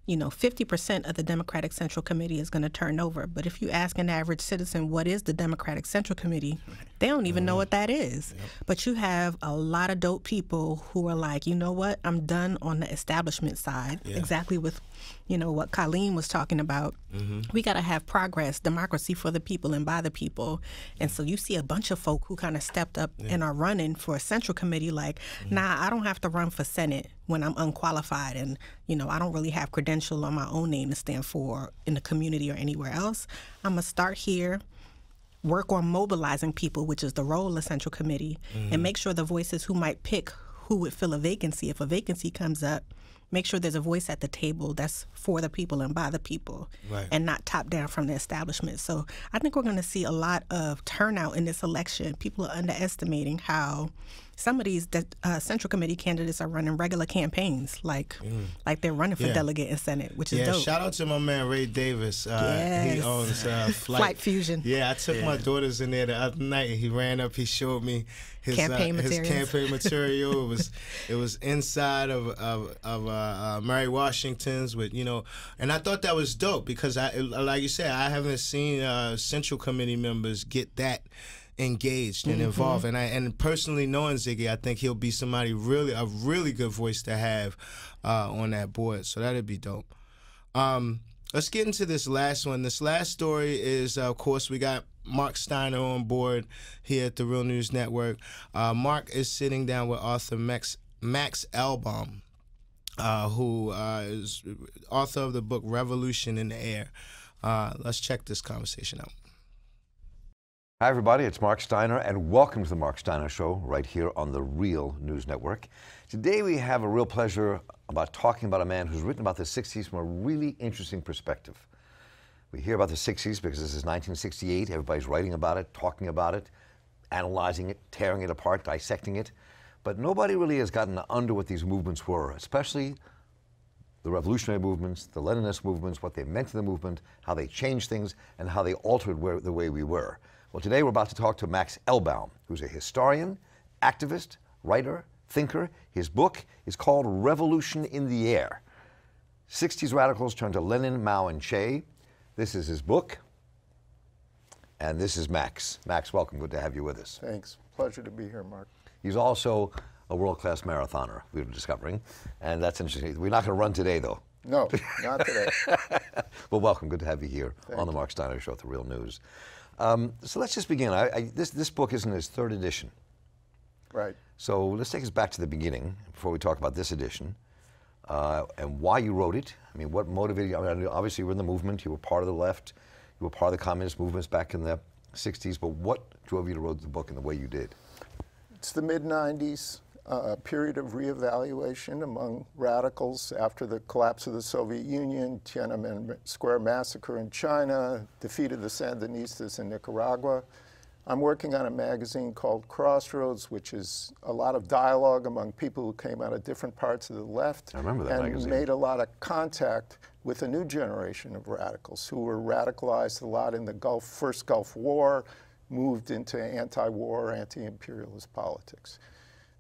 50% of the Democratic Central Committee is going to turn over. But if you ask an average citizen, what is the Democratic Central Committee? They don't even know what that is. But you have a lot of dope people who are like, you know what? I'm done on the establishment side. Exactly with, what Khalilah was talking about. We got to have progress, democracy for the people and by the people. And so you see a bunch of folk who kind of stepped up and are running for a Central Committee like, nah, I don't have to run for Senate when I'm unqualified and, I don't really have credential on my own name to stand for in the community or anywhere else. I'm going to start here, work on mobilizing people, which is the role of Central Committee, and make sure the voices who might pick who would fill a vacancy, if a vacancy comes up, make sure there's a voice at the table that's for the people and by the people, and not top down from the establishment. So I think we're going to see a lot of turnout in this election. People are underestimating how some of these Central Committee candidates are running regular campaigns, like they're running for delegate and Senate, which is dope. Shout out to my man Ray Davis. He owns Flight Fusion. Yeah, I took my daughters in there the other night. He ran up. He showed me his campaign material. It was inside of Mary Washington's with and I thought that was dope because like you said, I haven't seen Central Committee members get that engaged and involved, and personally knowing Ziggy, I think he'll be somebody a really good voice to have on that board. So that'd be dope. Let's get into this last one. This last story is, of course, we got Mark Steiner on board here at the Real News Network. Mark is sitting down with author Max Elbaum, who is author of the book Revolution in the Air. Let's check this conversation out. Hi, everybody. It's Mark Steiner, and welcome to the Mark Steiner Show right here on the Real News Network. Today, we have a real pleasure about talking about a man who's written about the 60s from a really interesting perspective. We hear about the 60s because this is 1968. Everybody's writing about it, talking about it, analyzing it, tearing it apart, dissecting it. But nobody really has gotten under what these movements were, especially the revolutionary movements, the Leninist movements, what they meant to the movement, how they changed things, and how they altered the way we were. Well, today we're about to talk to Max Elbaum, who's a historian, activist, writer, thinker. His book is called Revolution in the Air. 60s radicals turned to Lenin, Mao, and Che. This is his book, and this is Max. Max, welcome. Good to have you with us. Thanks. Pleasure to be here, Mark. He's also a world-class marathoner, we were discovering, and that's interesting. We're not going to run today, though. No, not today. Well, welcome. Good to have you here on the Mark Steiner Show at the Real News. So let's just begin. This book is in its third edition. Right. So let's take us back to the beginning before we talk about this edition and why you wrote it. I mean, what motivated you? I mean, obviously, you were in the movement. You were part of the left. You were part of the communist movements back in the 60s. But what drove you to write the book in the way you did? It's the mid-90s. a period of reevaluation among radicals after the collapse of the Soviet Union, Tiananmen Square massacre in China, defeat of the Sandinistas in Nicaragua. I'm working on a magazine called Crossroads, which is a lot of dialogue among people who came out of different parts of the left. I remember that and magazine. made a lot of contact with a new generation of radicals who were radicalized a lot in the first Gulf War, moved into anti-war, anti-imperialist politics.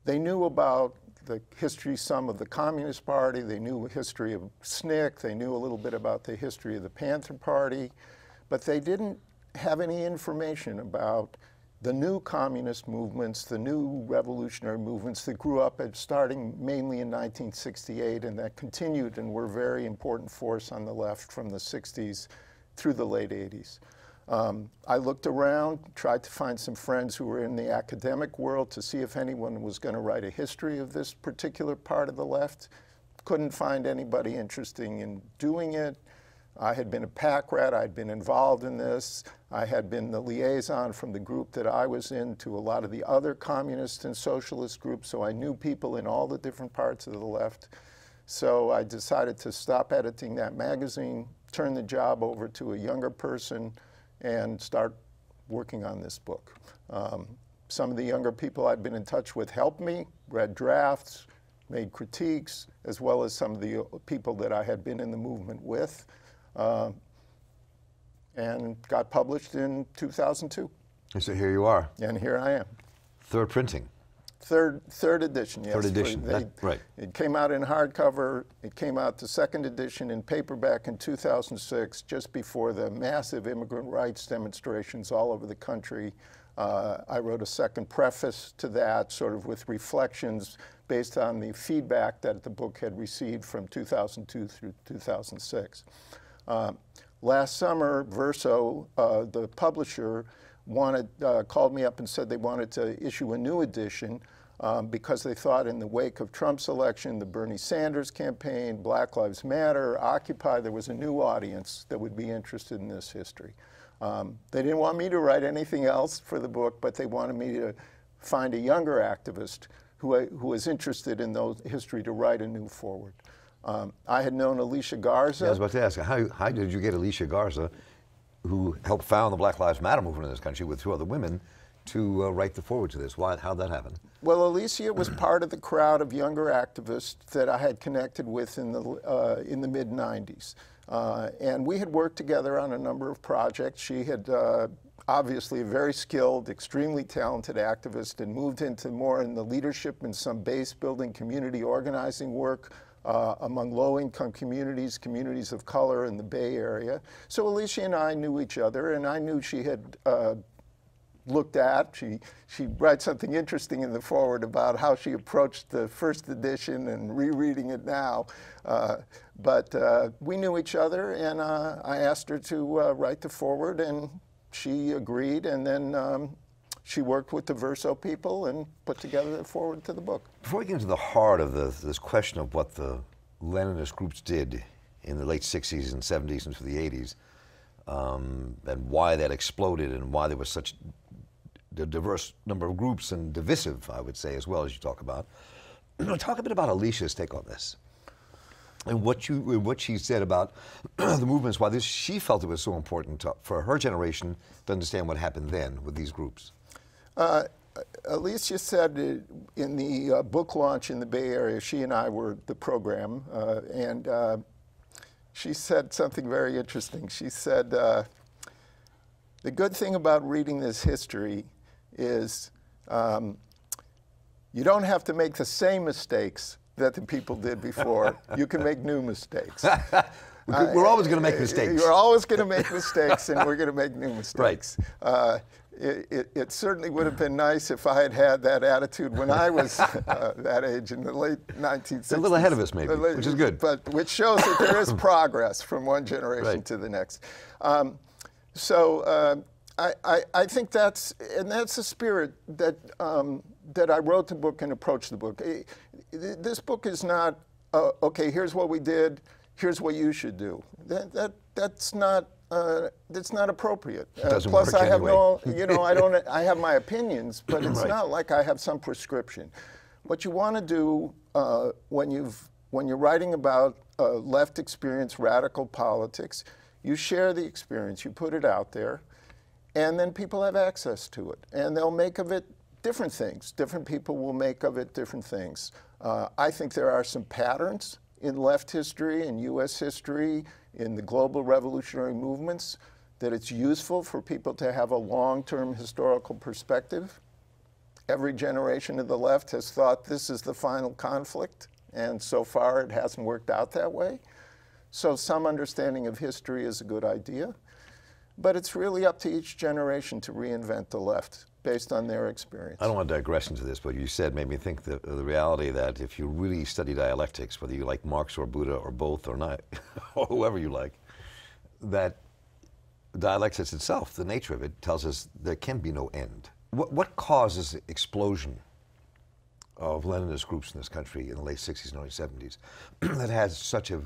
They knew about the history, some of the Communist Party, they knew the history of SNCC, they knew a little bit about the history of the Panther Party, but they didn't have any information about the new communist movements, the new revolutionary movements that grew up starting mainly in 1968 and that continued and were a very important force on the left from the 60s through the late 80s. I looked around, tried to find some friends who were in the academic world to see if anyone was going to write a history of this particular part of the left. Couldn't find anybody interested in doing it. I had been a pack rat, I'd been involved in this. I had been the liaison from the group that I was in to a lot of the other communist and socialist groups, so I knew people in all the different parts of the left. So I decided to stop editing that magazine, turn the job over to a younger person, and start working on this book. Some of the younger people I'd been in touch with helped me, read drafts, made critiques, as well as some of the people that I had been in the movement with. And got published in 2002. And so here you are. And here I am. Third printing. Third edition, yes. Third edition, right. It came out in hardcover. It came out the second edition in paperback in 2006, just before the massive immigrant rights demonstrations all over the country. I wrote a second preface to that, sort of with reflections based on the feedback that the book had received from 2002 through 2006. Last summer, Verso, the publisher, called me up and said they wanted to issue a new edition because they thought in the wake of Trump's election, the Bernie Sanders campaign, Black Lives Matter, Occupy, there was a new audience that would be interested in this history. They didn't want me to write anything else for the book, but they wanted me to find a younger activist who was interested in history to write a new forward. I had known Alicia Garza. Yeah, I was about to ask, how did you get Alicia Garza, who helped found the Black Lives Matter movement in this country with two other women, to write the forward to this? How'd that happen? Well, Alicia was part of the crowd of younger activists that I had connected with in the mid-90s. And we had worked together on a number of projects. She had obviously a very skilled, extremely talented activist and moved into more in the leadership and some base building community organizing work among low-income communities, communities of color in the Bay Area. So Alicia and I knew each other, and I knew she had looked at, she writes something interesting in the foreword about how she approached the first edition and rereading it now. But we knew each other, and I asked her to write the foreword, and she agreed, and then she worked with the Verso people and put together the foreword to the book. Before we get into the heart of this question of what the Leninist groups did in the late 60s and 70s and through the 80s, and why that exploded and why there was such a diverse number of groups and divisive, I would say, as well, as you talk about. Talk a bit about Alicia's take on this and what she said about the movements, why she felt it was so important for her generation to understand what happened then with these groups. Alicia said in the book launch in the Bay Area, she and I were the program, and she said something very interesting. She said, the good thing about reading this history is you don't have to make the same mistakes that the people did before. You can make new mistakes. We're always going to make mistakes. You're always going to make mistakes, and we're going to make new mistakes. Right. It certainly would have been nice if I had had that attitude when I was that age in the late 1960s. A little ahead of us, maybe, which is good. But which shows that there is progress from one generation to the next. I think that's the spirit that that I wrote the book and approached the book. This book is not okay. Here's what we did. Here's what you should do. That's not appropriate. Plus, I have no, I have my opinions, but it's not like I have some prescription. What you want to do when you're writing about left experience, radical politics, you share the experience, you put it out there, and then people have access to it, and they'll make of it different things. Different people will make of it different things. I think there are some patterns in left history, in U.S. history, in the global revolutionary movements, that it's useful for people to have a long-term historical perspective. Every generation of the left has thought this is the final conflict, and so far it hasn't worked out that way. So some understanding of history is a good idea, but it's really up to each generation to reinvent the left based on their experience. I don't want to digress into this, but you said made me think the reality that if you really study dialectics, whether you like Marx or Buddha or both or not, or whoever you like, that dialectics itself, the nature of it, tells us there can be no end. What causes the explosion of Leninist groups in this country in the late 60s and early 70s that has such a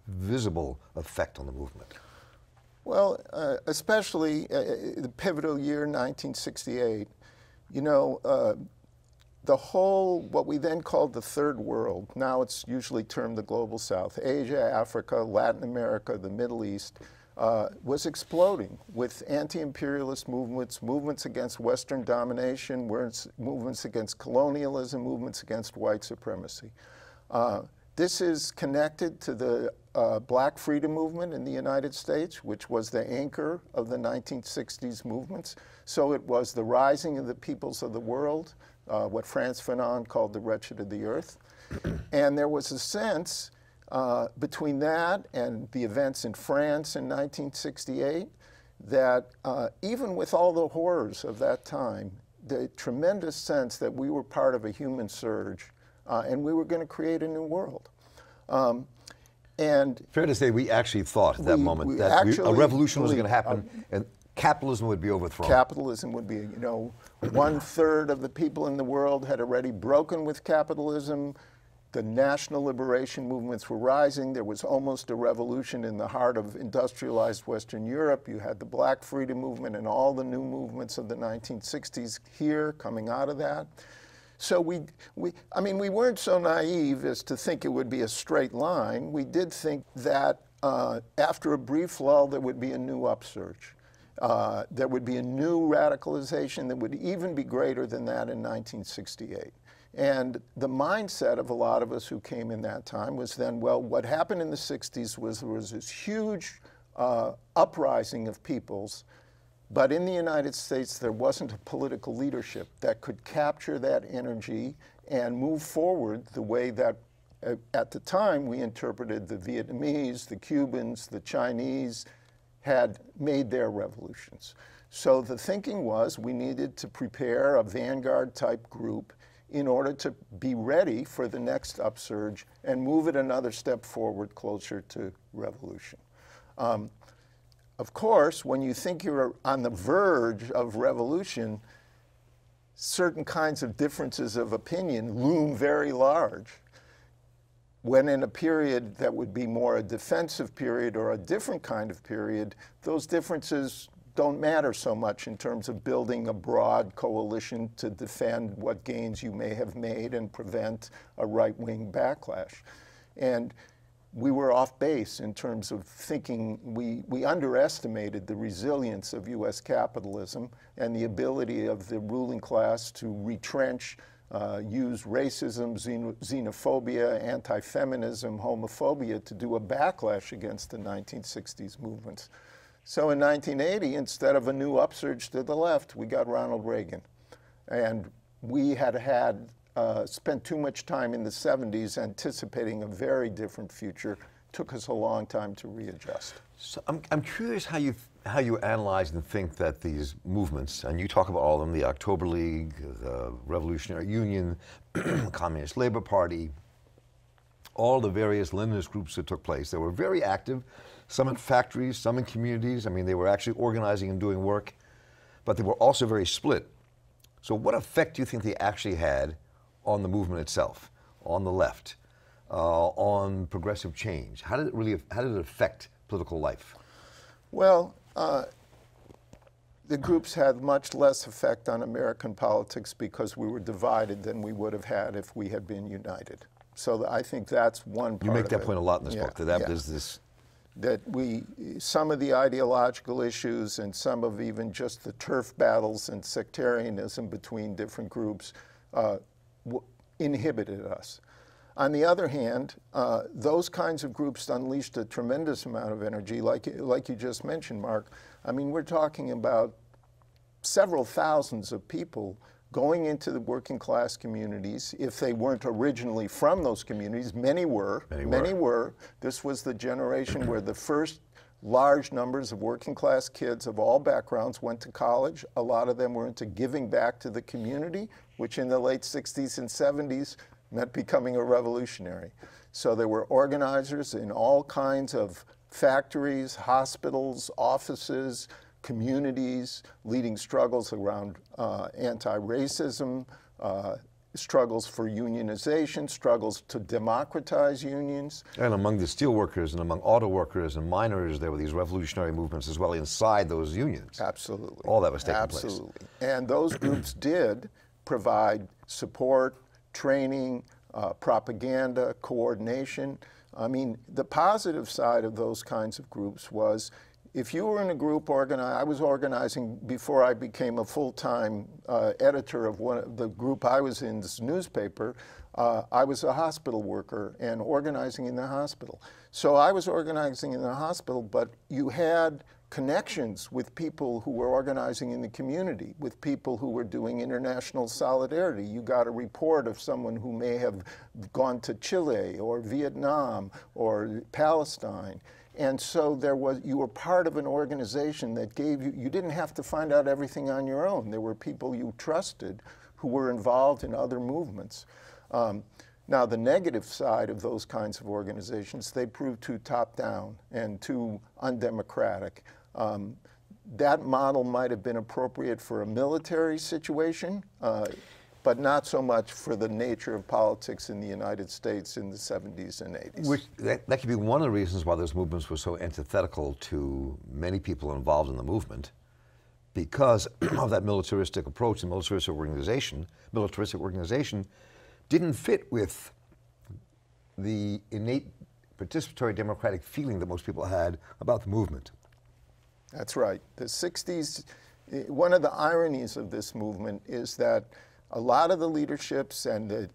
visible effect on the movement? Well, especially the pivotal year, 1968, you know, the whole, what we then called the Third World, now it's usually termed the Global South, Asia, Africa, Latin America, the Middle East, was exploding with anti-imperialist movements, movements against Western domination, movements against colonialism, movements against white supremacy. This is connected to the Black freedom movement in the United States, which was the anchor of the 1960s movements. So it was the rising of the peoples of the world, what Frantz Fanon called the wretched of the earth. And there was a sense between that and the events in France in 1968 that even with all the horrors of that time, the tremendous sense that we were part of a human surge and we were going to create a new world. And fair to say, we actually thought at that moment that a revolution was going to happen and capitalism would be overthrown. Capitalism would be, you know, 1/3 of the people in the world had already broken with capitalism. The national liberation movements were rising. There was almost a revolution in the heart of industrialized Western Europe. You had the Black freedom movement and all the new movements of the 1960s here coming out of that. So I mean, we weren't so naive as to think it would be a straight line. We did think that after a brief lull, there would be a new upsurge. There would be a new radicalization that would even be greater than that in 1968. And the mindset of a lot of us who came in that time was then, well, what happened in the 60s was there was this huge uprising of peoples. But in the United States, there wasn't a political leadership that could capture that energy and move forward the way that, at the time, we interpreted the Vietnamese, the Cubans, the Chinese had made their revolutions. So the thinking was we needed to prepare a vanguard-type group in order to be ready for the next upsurge and move it another step forward closer to revolution. Of course, when you think you're on the verge of revolution, certain kinds of differences of opinion loom very large. When in a period that would be more a defensive period or a different kind of period, those differences don't matter so much in terms of building a broad coalition to defend what gains you may have made and prevent a right-wing backlash. And we were off base in terms of thinking, we underestimated the resilience of U.S. capitalism and the ability of the ruling class to retrench, use racism, xenophobia, anti-feminism, homophobia to do a backlash against the 1960s movements. So in 1980, instead of a new upsurge to the left, we got Ronald Reagan. And we had spent too much time in the 70s anticipating a very different future. Took us a long time to readjust. So I'm curious how you analyze and think that these movements, and you talk about all of them, the October League, the Revolutionary Union, the Communist Labor Party, all the various Leninist groups that took place. They were very active, some in factories, some in communities. I mean, they were actually organizing and doing work, but they were also very split. So what effect do you think they actually had on the movement itself, on the left, on progressive change? How did it affect political life? Well, the groups had much less effect on American politics because we were divided than we would have had if we had been united. So I think that's one part. You make of that it. point a lot in this book, that yeah. there's this. That some of the ideological issues and some of even just the turf battles and sectarianism between different groups inhibited us. On the other hand, those kinds of groups unleashed a tremendous amount of energy, like you just mentioned, Mark. I mean, we're talking about several thousands of people going into the working class communities. If they weren't originally from those communities, many were. This was the generation where the first large numbers of working class kids of all backgrounds went to college. A lot of them were into giving back to the community, which in the late 60s and 70s meant becoming a revolutionary. So there were organizers in all kinds of factories, hospitals, offices, communities, leading struggles around anti-racism, struggles for unionization, struggles to democratize unions. And among the steel workers and among auto workers and miners, there were these revolutionary movements as well inside those unions. Absolutely. All that was taking place. Absolutely. And those groups did provide support, training, propaganda, coordination. I mean, the positive side of those kinds of groups was if you were in a group I was organizing before I became a full-time editor of the group I was in, this newspaper. I was a hospital worker and organizing in the hospital. So I was organizing in the hospital, but you had connections with people who were organizing in the community, with people who were doing international solidarity. You got a report of someone who may have gone to Chile or Vietnam or Palestine. And so you were part of an organization that gave you didn't have to find out everything on your own. There were people you trusted who were involved in other movements. Now, the negative side of those kinds of organizations, they proved too top-down and too undemocratic. That model might have been appropriate for a military situation, but not so much for the nature of politics in the United States in the 70s and 80s. That could be one of the reasons why those movements were so antithetical to many people involved in the movement, because of that militaristic approach and militaristic organization didn't fit with the innate participatory democratic feeling that most people had about the movement. That's right. The 60s, one of the ironies of this movement is that a lot of the leaderships and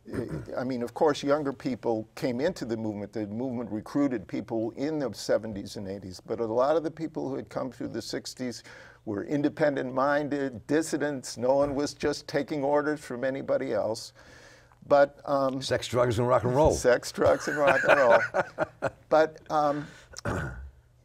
I mean, of course, younger people came into the movement. The movement recruited people in the 70s and 80s, but a lot of the people who had come through the 60s were independent-minded, dissidents. No one was just taking orders from anybody else. But sex, drugs, and rock and roll. Sex, drugs, and rock and roll. But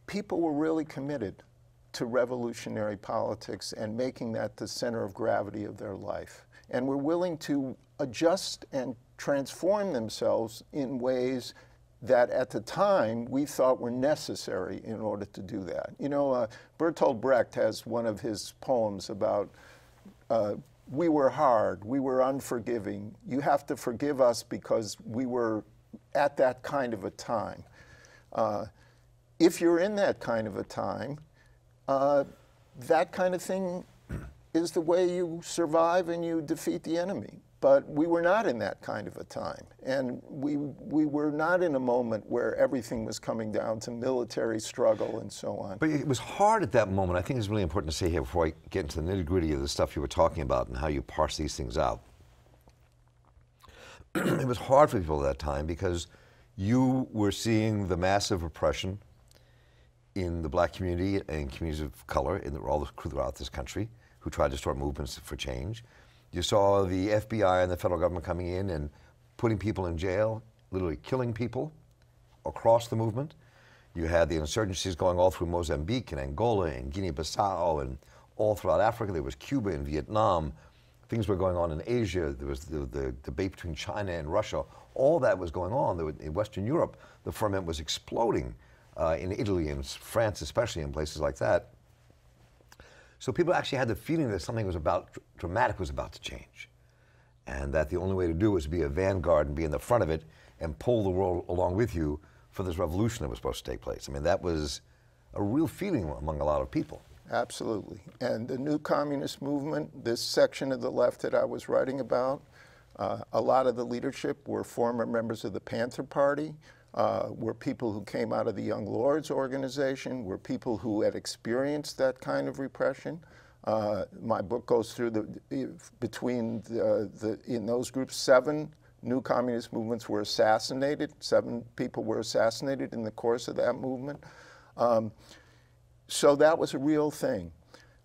people were really committed to revolutionary politics and making that the center of gravity of their life. And were willing to adjust and transform themselves in ways that at the time we thought were necessary in order to do that. You know, Bertolt Brecht has one of his poems about we were hard, we were unforgiving. You have to forgive us because we were at that kind of a time. If you're in that kind of a time, that kind of thing is the way you survive and you defeat the enemy. But we were not in that kind of a time. And we were not in a moment where everything was coming down to military struggle and so on. But it was hard at that moment. I think it's really important to say here before I get into the nitty-gritty of the stuff you were talking about and how you parse these things out. It was hard for people at that time because you were seeing the massive oppression in the black community and communities of color all throughout this country who tried to start movements for change. You saw the FBI and the federal government coming in and putting people in jail, literally killing people across the movement. You had the insurgencies going all through Mozambique and Angola and Guinea-Bissau and all throughout Africa. There was Cuba and Vietnam. Things were going on in Asia. There was the debate between China and Russia. All that was going on. In Western Europe, the ferment was exploding. In Italy and France, especially in places like that. So people actually had the feeling that something dramatic was about to change. And that the only way to do it was to be a vanguard and be in the front of it and pull the world along with you for this revolution that was supposed to take place. I mean, that was a real feeling among a lot of people. Absolutely. And the new communist movement, this section of the left that I was writing about, a lot of the leadership were former members of the Panther Party, were people who came out of the Young Lords organization, were people who had experienced that kind of repression. My book goes through in those groups, 7 new communist movements were assassinated. 7 people were assassinated in the course of that movement. So that was a real thing.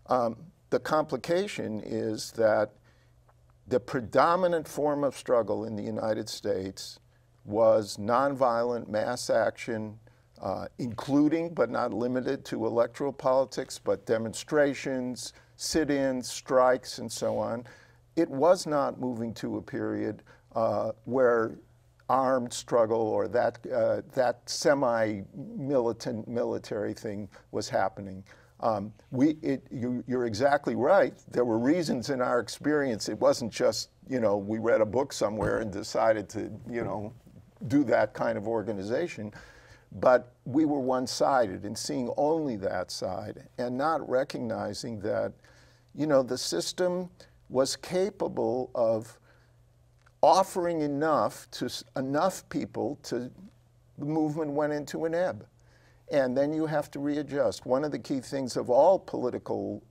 The complication is that the predominant form of struggle in the United States was nonviolent mass action, including but not limited to electoral politics, but demonstrations, sit-ins, strikes, and so on. It was not moving to a period where armed struggle or that semi-militant military thing was happening. You're exactly right. There were reasons in our experience. It wasn't just, we read a book somewhere and decided to, do that kind of organization. But we were one-sided in seeing only that side and not recognizing that, the system was capable of offering enough to enough people to the movement went into an ebb. And then you have to readjust. One of the key things of all political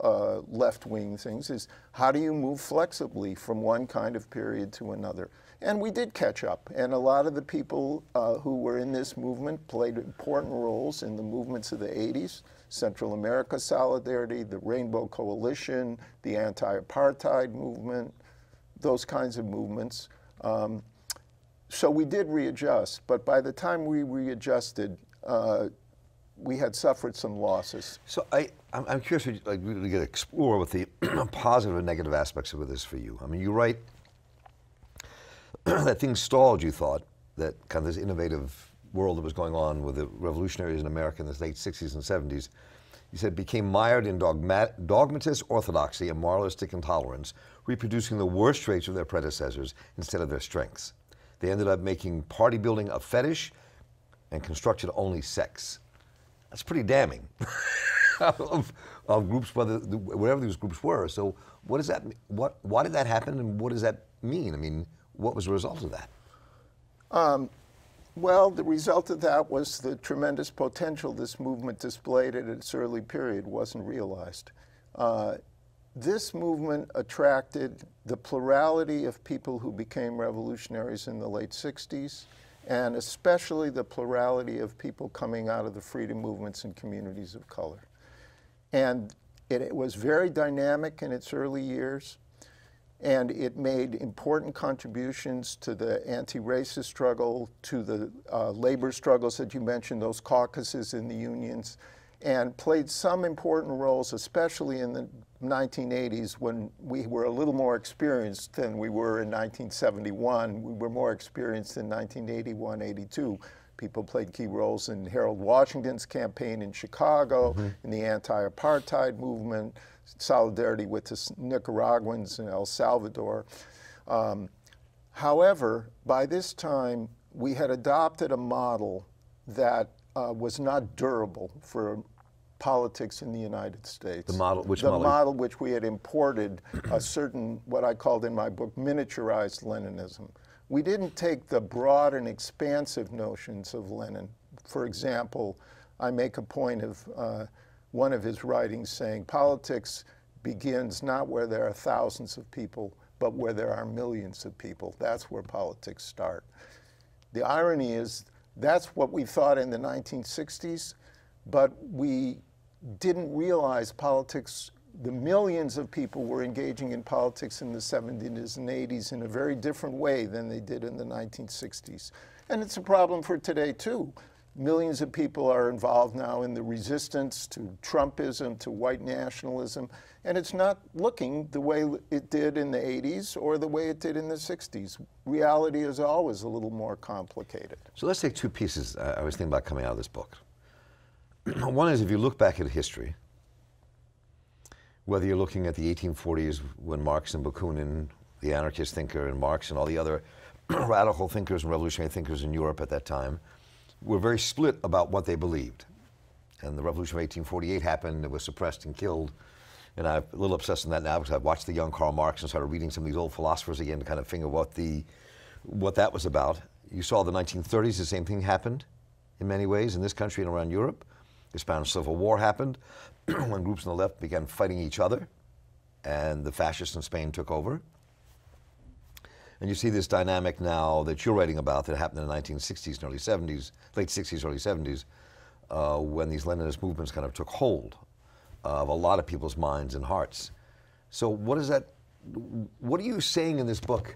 left-wing things is how do you move flexibly from one kind of period to another? And we did catch up. And a lot of the people who were in this movement played important roles in the movements of the 80s, Central America Solidarity, the Rainbow Coalition, the anti-apartheid movement, those kinds of movements. So we did readjust. But by the time we readjusted, we had suffered some losses. So I'm curious to really explore what the positive and negative aspects of this for you. I mean, you write that things stalled, you thought, that kind of this innovative world that was going on with the revolutionaries in America in the late 60s and 70s, you said, became mired in dogmatist orthodoxy and moralistic intolerance, reproducing the worst traits of their predecessors instead of their strengths. They ended up making party building a fetish and construction only sex. That's pretty damning of groups, whatever these groups were. So what does that mean? Why did that happen, and what does that mean? I mean, what was the result of that? Well, the result of that was the tremendous potential this movement displayed at its early period wasn't realized. This movement attracted the plurality of people who became revolutionaries in the late 60s, and especially the plurality of people coming out of the freedom movements and communities of color. And it was very dynamic in its early years, and it made important contributions to the anti-racist struggle, to the labor struggles that you mentioned, those caucuses in the unions, and played some important roles, especially in the 1980s when we were a little more experienced than we were in 1971. We were more experienced in 1981, 82. People played key roles in Harold Washington's campaign in Chicago, in the anti-apartheid movement, solidarity with the Nicaraguans in El Salvador. However, by this time, we had adopted a model that was not durable for politics in the United States. The model, which the model? The model which we had imported a certain, what I called in my book, miniaturized Leninism. We didn't take the broad and expansive notions of Lenin. For example, I make a point of one of his writings saying politics begins not where there are thousands of people, but where there are millions of people. That's where politics start. The irony is that's what we thought in the 1960s, but we didn't realize politics, the millions of people were engaging in politics in the 70s and 80s in a very different way than they did in the 1960s. And it's a problem for today, too. Millions of people are involved now in the resistance to Trumpism, to white nationalism, and it's not looking the way it did in the 80s or the way it did in the 60s. Reality is always a little more complicated. So let's take two pieces I was thinking about coming out of this book. One is if you look back at history, whether you're looking at the 1840s when Marx and Bakunin, the anarchist thinker, and Marx and all the other radical thinkers and revolutionary thinkers in Europe at that time, were very split about what they believed. And the Revolution of 1848 happened, it was suppressed and killed. And I'm a little obsessed with that now because I've watched the young Karl Marx and started reading some of these old philosophers again to kind of figure what that was about. You saw the 1930s, the same thing happened in many ways in this country and around Europe. The Spanish Civil War happened when groups on the left began fighting each other and the fascists in Spain took over. And you see this dynamic now that you're writing about that happened in the 1960s and early 70s, late 60s, early 70s, when these Leninist movements kind of took hold of a lot of people's minds and hearts. So what are you saying in this book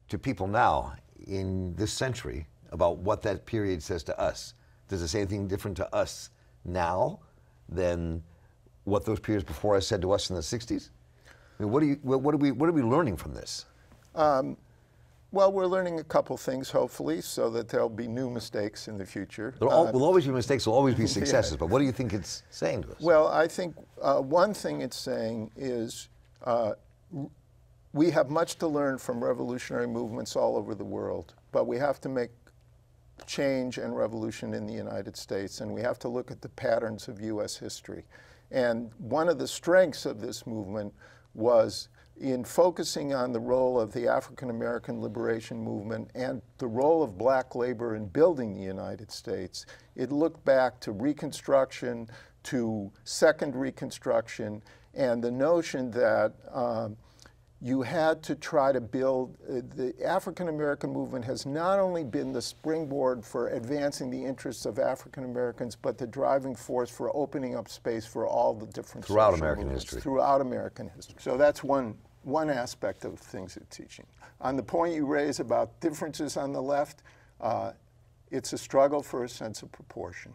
to people now in this century about what that period says to us? Does it say anything different to us now than what those periods before us said to us in the 60s? I mean, what are we learning from this? Well, we're learning a couple things, hopefully, so that there'll be new mistakes in the future. There will always be mistakes, there'll always be successes, yeah. But what do you think it's saying to us? Well, I think one thing it's saying is we have much to learn from revolutionary movements all over the world, but we have to make change and revolution in the United States, and we have to look at the patterns of U.S. history. And one of the strengths of this movement was in focusing on the role of the African American liberation movement and the role of black labor in building the United States. It looked back to Reconstruction, to Second Reconstruction, and the notion that you had to try to build, the African American movement has not only been the springboard for advancing the interests of African Americans, but the driving force for opening up space for all the different throughout social American movements, history. Throughout American history. So that's one aspect of things it's teaching. On the point you raise about differences on the left, it's a struggle for a sense of proportion.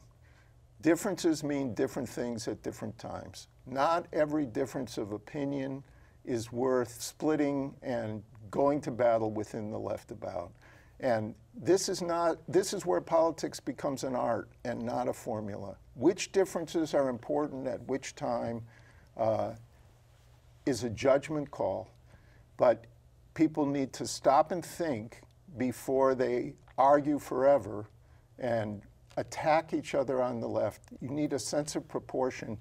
Differences mean different things at different times. Not every difference of opinion is worth splitting and going to battle within the left about. And this is where politics becomes an art and not a formula. Which differences are important at which time is a judgment call, but people need to stop and think before they argue forever and attack each other on the left. You need a sense of proportion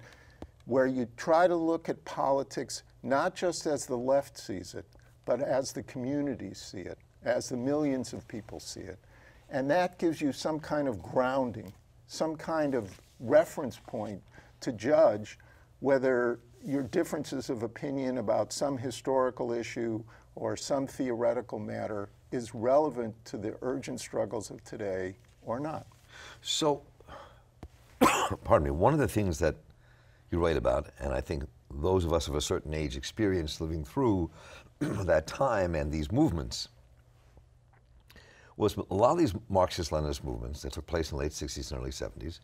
where you try to look at politics not just as the left sees it, but as the communities see it, as the millions of people see it. And that gives you some kind of grounding, some kind of reference point to judge whether your differences of opinion about some historical issue or some theoretical matter is relevant to the urgent struggles of today or not. So, pardon me, one of the things that you write about, and I think those of us of a certain age experienced living through that time and these movements, was a lot of these Marxist-Leninist movements that took place in the late 60s and early 70s,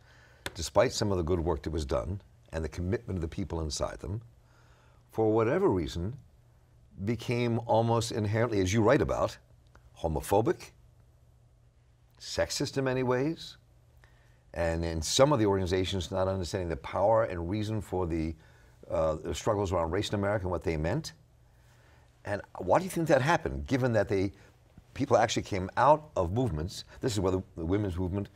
despite some of the good work that was done and the commitment of the people inside them, for whatever reason, became almost inherently, as you write about, homophobic, sexist in many ways, and in some of the organizations not understanding the power and reason for the struggles around race in America and what they meant. And why do you think that happened, given that people actually came out of movements? This is where the women's movement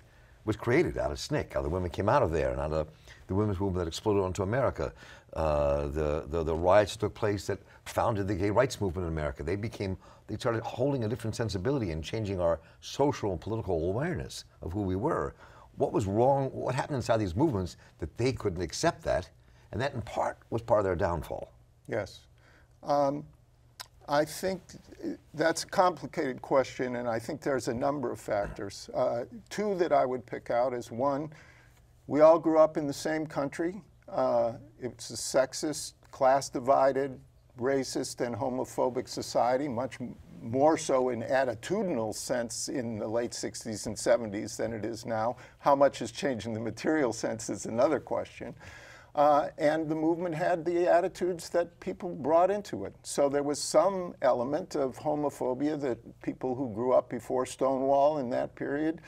was created, out of SNCC, how the women came out of there, and out of the women's movement that exploded onto America. The riots that took place that founded the gay rights movement in America. They started holding a different sensibility and changing our social and political awareness of who we were. What was wrong, what happened inside these movements that they couldn't accept that, and that in part was part of their downfall? Yes. I think that's a complicated question, and I think there's a number of factors. Two that I would pick out is, one, we all grew up in the same country. It's a sexist, class-divided, racist, and homophobic society, much more so in attitudinal sense in the late 60s and 70s than it is now. How much has changed in the material sense is another question. And the movement had the attitudes that people brought into it. So there was some element of homophobia that people who grew up before Stonewall in that period,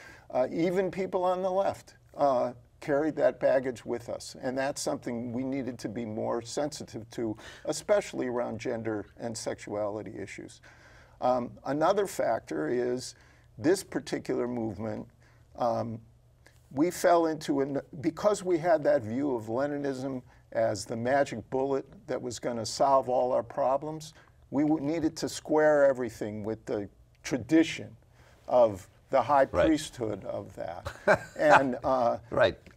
even people on the left, carried that baggage with us. And that's something we needed to be more sensitive to, especially around gender and sexuality issues. Another factor is this particular movement we fell into, because we had that view of Leninism as the magic bullet that was going to solve all our problems, we needed to square everything with the tradition of the high priesthood of that. And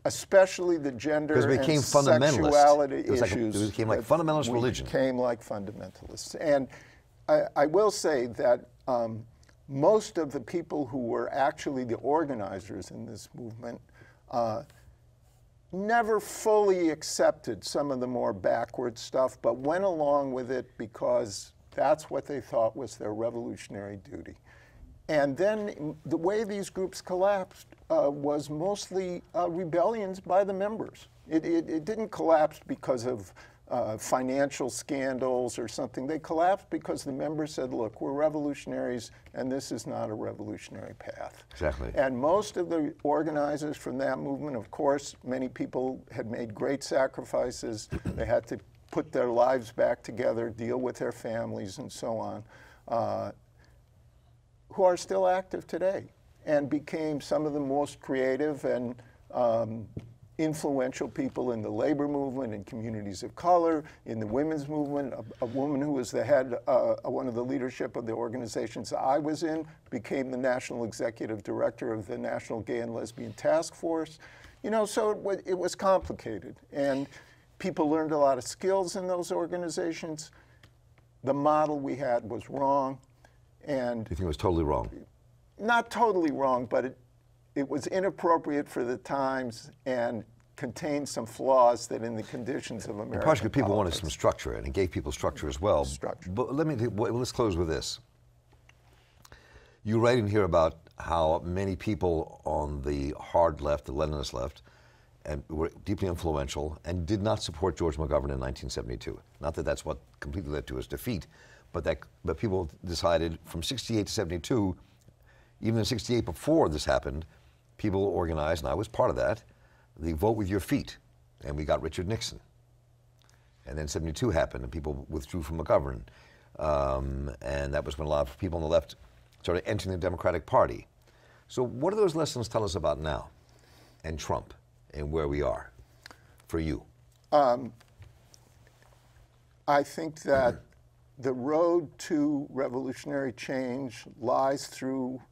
especially the gender and sexuality issues. It became like fundamentalist religion. It became like fundamentalists. And I will say that most of the people who were actually the organizers in this movement never fully accepted some of the more backward stuff, but went along with it because that's what they thought was their revolutionary duty. And then the way these groups collapsed was mostly rebellions by the members. It didn't collapse because of financial scandals or something. They collapsed because the members said, look, we're revolutionaries and this is not a revolutionary path. Exactly. And most of the organizers from that movement, of course, many people had made great sacrifices. They had to put their lives back together, deal with their families and so on, who are still active today and became some of the most creative and influential people in the labor movement, in communities of color, in the women's movement. A woman who was the head, one of the leadership of the organizations I was in, became the national executive director of the National Gay and Lesbian Task Force. You know, so it was complicated. And people learned a lot of skills in those organizations. The model we had was wrong. And you think it was totally wrong? Not totally wrong, but it was inappropriate for the times and contained some flaws that in the conditions of American partially people politics. wanted some structure, and it gave people structure as well. But let's close with this. You write in here about how many people on the hard left, the Leninist left, and were deeply influential and did not support George McGovern in 1972. Not that that's what completely led to his defeat, but people decided from 68 to 72, even in 68 before this happened, people organized, and I was part of that, the vote with your feet, and we got Richard Nixon. And then 72 happened, and people withdrew from McGovern. And that was when a lot of people on the left started entering the Democratic Party. So what do those lessons tell us about now and Trump and where we are for you? I think that the road to revolutionary change lies through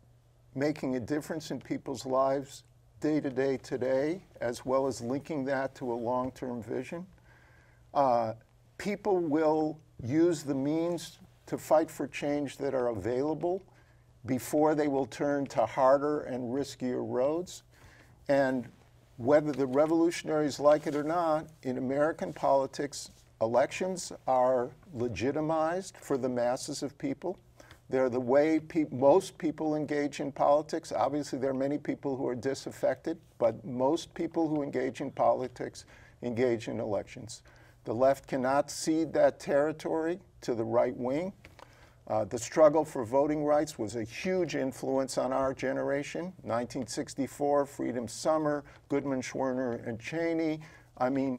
making a difference in people's lives day to day today, as well as linking that to a long-term vision. People will use the means to fight for change that are available before they will turn to harder and riskier roads. And whether the revolutionaries like it or not, in American politics, elections are legitimized for the masses of people. They're the way most people engage in politics. Obviously, there are many people who are disaffected, but most people who engage in politics engage in elections. The left cannot cede that territory to the right wing. The struggle for voting rights was a huge influence on our generation. 1964, Freedom Summer, Goodman, Schwerner, and Cheney. I mean,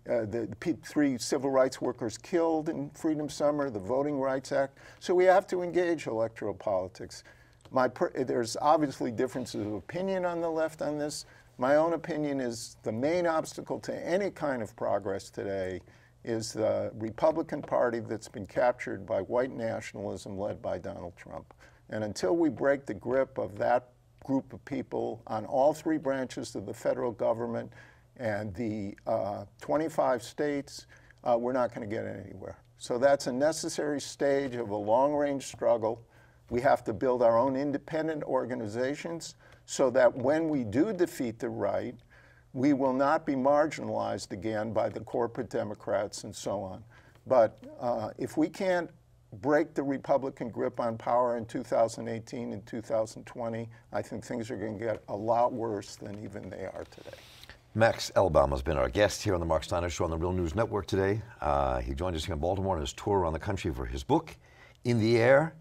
the three civil rights workers killed in Freedom Summer, the Voting Rights Act. So we have to engage electoral politics. There's obviously differences of opinion on the left on this. My own opinion is the main obstacle to any kind of progress today is the Republican Party that's been captured by white nationalism led by Donald Trump. And until we break the grip of that group of people on all three branches of the federal government and the 25 states, we're not going to get anywhere. So that's a necessary stage of a long-range struggle. We have to build our own independent organizations so that when we do defeat the right, we will not be marginalized again by the corporate Democrats and so on. But if we can't break the Republican grip on power in 2018 and 2020, I think things are going to get a lot worse than even they are today. Max Elbaum has been our guest here on the Mark Steiner Show on the Real News Network today. He joined us here in Baltimore on his tour around the country for his book, In the Air,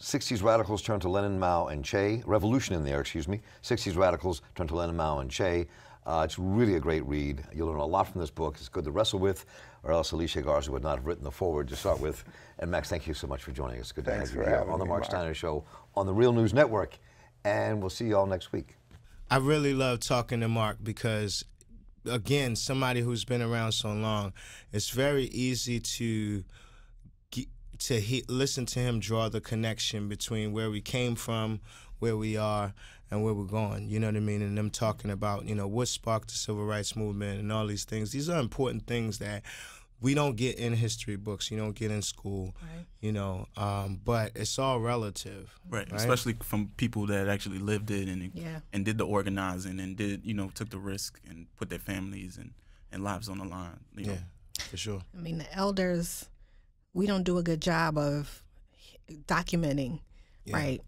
60s Radicals Turn to Lenin, Mao, and Che. Revolution in the Air, excuse me. 60s Radicals Turn to Lenin, Mao, and Che. It's really a great read. You'll learn a lot from this book. It's good to wrestle with, or else Alicia Garza would not have written the foreword to start with. And Max, thank you so much for joining us. Good to have you here on the Mark Steiner Show on the Real News Network. And we'll see you all next week. I really love talking to Mark because, again, somebody who's been around so long, it's very easy to listen to him draw the connection between where we came from, where we are, and where we're going. You know what I mean? And them talking about, you know, what sparked the civil rights movement and all these things. These are important things that we don't get in history books. You don't get in school, right. You know, but it's all relative. Right, especially from people that actually lived it and did the organizing and did, you know, took the risk and put their families and lives on the line. You know? For sure. I mean, the elders, we don't do a good job of documenting, right,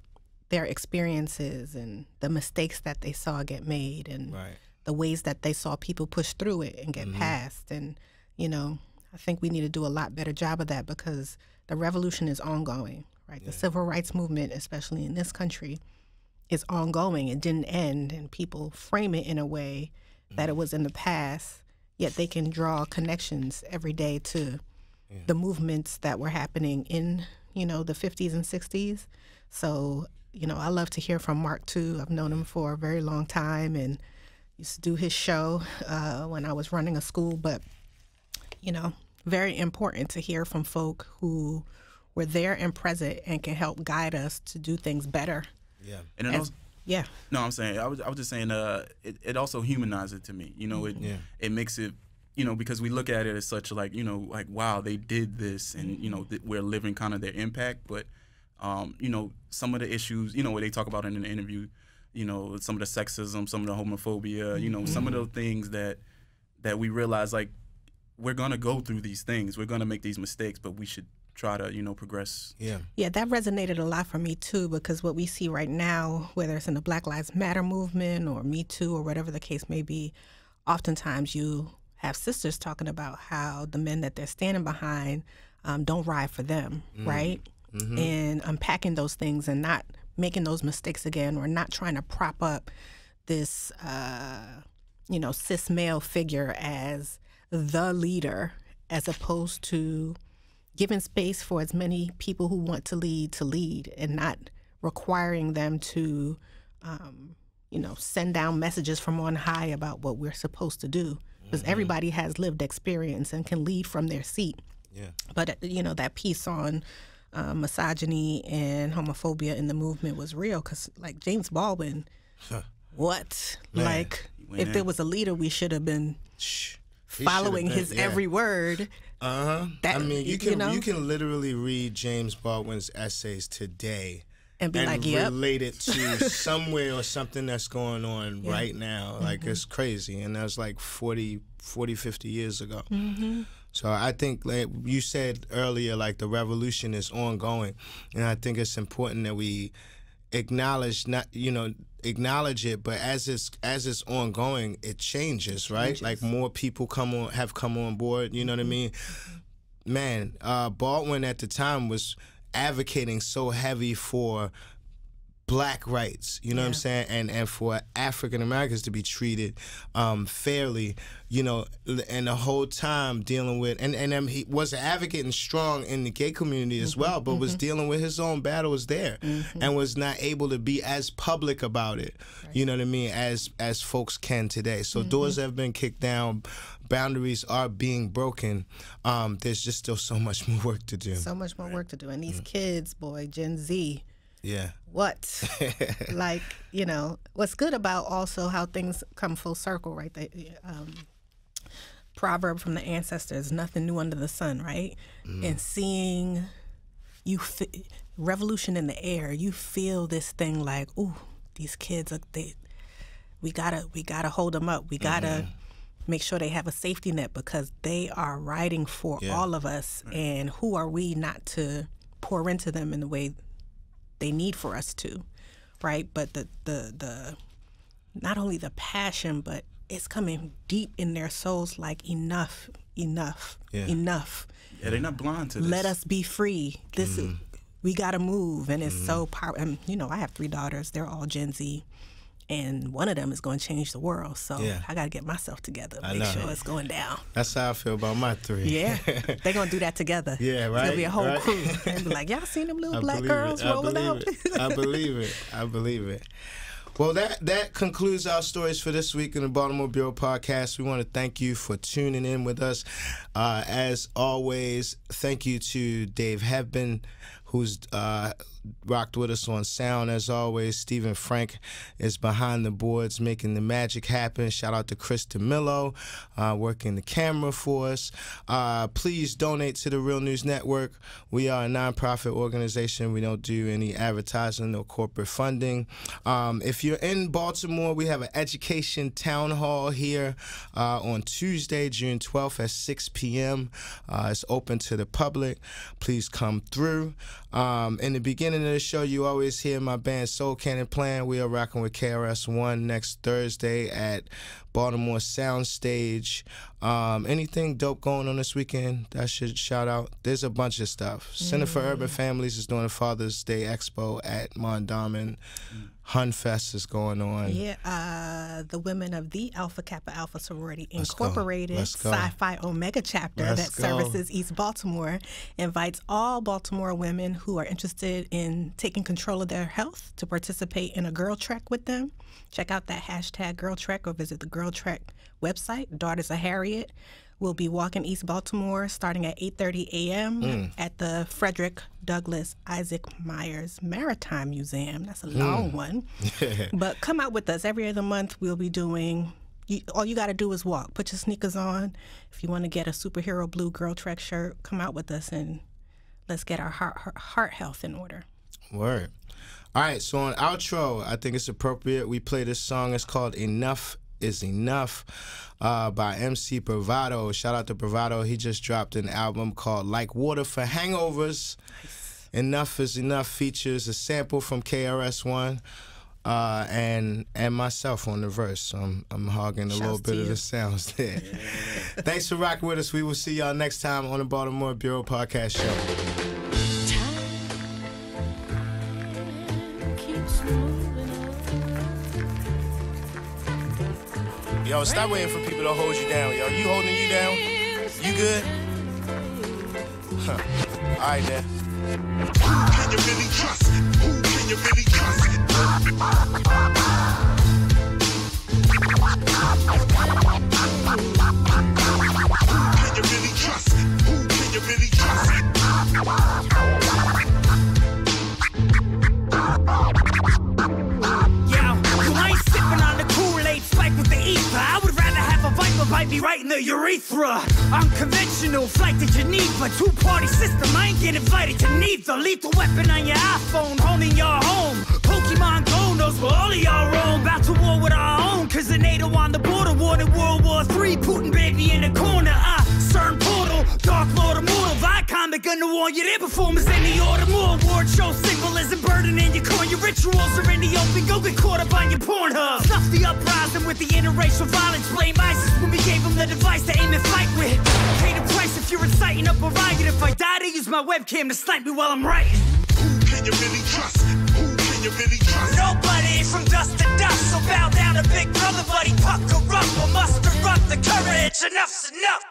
their experiences and the mistakes that they saw get made and the ways that they saw people push through it and get past. And, you know, I think we need to do a lot better job of that because the revolution is ongoing, right? The civil rights movement, especially in this country, is ongoing. It didn't end, and people frame it in a way that it was in the past, yet they can draw connections every day to the movements that were happening in, you know, the 50s and 60s. So, you know, I love to hear from Mark, too. I've known him for a very long time and used to do his show when I was running a school, but you know, very important to hear from folk who were there and present and can help guide us to do things better. Yeah. And no, I'm saying, I was just saying, it also humanizes it to me. You know, it makes it, you know, because we look at it as such like, you know, like, wow, they did this and, you know, we're living kind of their impact. But, you know, some of the issues, you know, where they talk about in the interview, you know, some of the sexism, some of the homophobia, you know, some of those things that we realize, like, we're going to go through these things. We're going to make these mistakes, but we should try to, you know, progress. Yeah, that resonated a lot for me, too, because what we see right now, whether it's in the Black Lives Matter movement or Me Too or whatever the case may be, oftentimes you have sisters talking about how the men that they're standing behind don't ride for them, right? And unpacking those things and not making those mistakes again or not trying to prop up this, you know, cis male figure as the leader, as opposed to giving space for as many people who want to lead and not requiring them to, you know, send down messages from on high about what we're supposed to do. Because everybody has lived experience and can lead from their seat. Yeah. But, you know, that piece on misogyny and homophobia in the movement was real because, like, James Baldwin, what? Man, like, if there was a leader, we should have been following his every word. I mean, you can literally read James Baldwin's essays today and be like, yep, relate it to somewhere or something that's going on right now. Like, it's crazy. And that was like 40, 50 years ago. So I think, like you said earlier, like, the revolution is ongoing. And I think it's important that we acknowledge it, but as it's ongoing, it changes, right? Like, more people have come on board, you know what I mean? Man, Baldwin at the time was advocating so heavy for Black rights, you know what I'm saying, and for African Americans to be treated fairly, you know, and the whole time dealing with, and he was advocating strong in the gay community as well, but was dealing with his own battles there, and was not able to be as public about it, you know what I mean, as folks can today. So doors have been kicked down, boundaries are being broken. There's just still so much more work to do. So much more work to do, and these kids, boy, Gen Z. Yeah. What? Like, you know, what's good about also how things come full circle, right? The proverb from the ancestors, nothing new under the sun, right? And seeing revolution in the air, you feel this thing like, ooh, these kids, we gotta hold them up. We gotta make sure they have a safety net because they are riding for all of us. And who are we not to pour into them in the way they need for us to, right? But the not only the passion, but it's coming deep in their souls, like enough. Yeah, they're not blind to this. Let us be free. This is, we gotta move, and it's so powerful. And you know, I have 3 daughters. They're all Gen Z, and one of them is going to change the world. So I gotta get myself together, make sure it's going down. That's how I feel about my 3. Yeah, they're gonna do that together. Yeah, right. It's gonna be a whole crew. And be like, y'all seen them little black girls rolling out? I believe it. Well, that concludes our stories for this week in the Baltimore Bureau Podcast. We want to thank you for tuning in with us. As always, thank you to Dave Hebben, who's rocked with us on sound. As always, Stephen Frank is behind the boards making the magic happen. Shout out to Chris DeMillo, working the camera for us. Please donate to the Real News Network. We are a nonprofit organization. We don't do any advertising or corporate funding. If you're in Baltimore, we have an education town hall here on Tuesday, June 12th at 6 p.m. It's open to the public. Please come through. In the beginning of the show, you always hear my band Soul Cannon playing. We are rocking with KRS-One next Thursday at Baltimore Soundstage. Anything dope going on this weekend that I should shout out? There's a bunch of stuff. Center for Urban Families is doing a Father's Day Expo at Mondawmin. Hunfest is going on. Yeah, the women of the Alpha Kappa Alpha Sorority Incorporated Sci-Fi Omega chapter that services East Baltimore invites all Baltimore women who are interested in taking control of their health to participate in a Girl Trek with them. Check out that hashtag Girl Trek or visit the Girl Trek website. Daughters of Harriet will be walking East Baltimore starting at 8:30 a.m. at the Frederick Douglass Isaac Myers Maritime Museum. That's a long one. But come out with us. Every other month we'll be doing, all you got to do is walk. Put your sneakers on. If you want to get a superhero blue Girl Trek shirt, come out with us and let's get our heart health in order. Word. All right, so on outro, I think it's appropriate we play this song. It's called Enough Is Enough by MC Bravado. Shout out to Bravado. He just dropped an album called Like Water for Hangovers. Nice. Enough Is Enough features a sample from KRS-One and myself on the verse. So I'm hogging a little bit of the sounds there. Yeah. Thanks for rocking with us. We will see y'all next time on the Baltimore Bureau Podcast Show. Yo, stop waiting for people to hold you down, yo. You holding you down? You good? Huh. All right, then. Who can you really trust? Who can you really trust? Who can you really trust? Who can you really trust? I ain't sipping on the Kool-Aid spike with the ether. I would rather have a viper bite me right in the urethra. Unconventional flight to Geneva, two-party system. I ain't get invited to neither. Lethal weapon on your iPhone, holding your home. Pokemon Go knows where all of y'all roam. About to war with our own, cause the NATO on the border war in World War III. Putin baby in the corner. CERN portal, Dark Lord immortal. Vicon, they're gonna warn you. Their performance in the order. More award show symbolism, burden in your corn. Your rituals are in the open. Go get caught up on your Pornhub. Stuff the uprising with the interracial violence. Blame ISIS when we gave them the device to aim and fight with. Pay the price if you're inciting up a riot. If I die, they use my webcam to snipe me while I'm writing. Who can you really trust? Who can you really trust? Nobody from dust to dust. So bow down to Big Brother, buddy. Pucker up or muster up the courage. Enough's enough.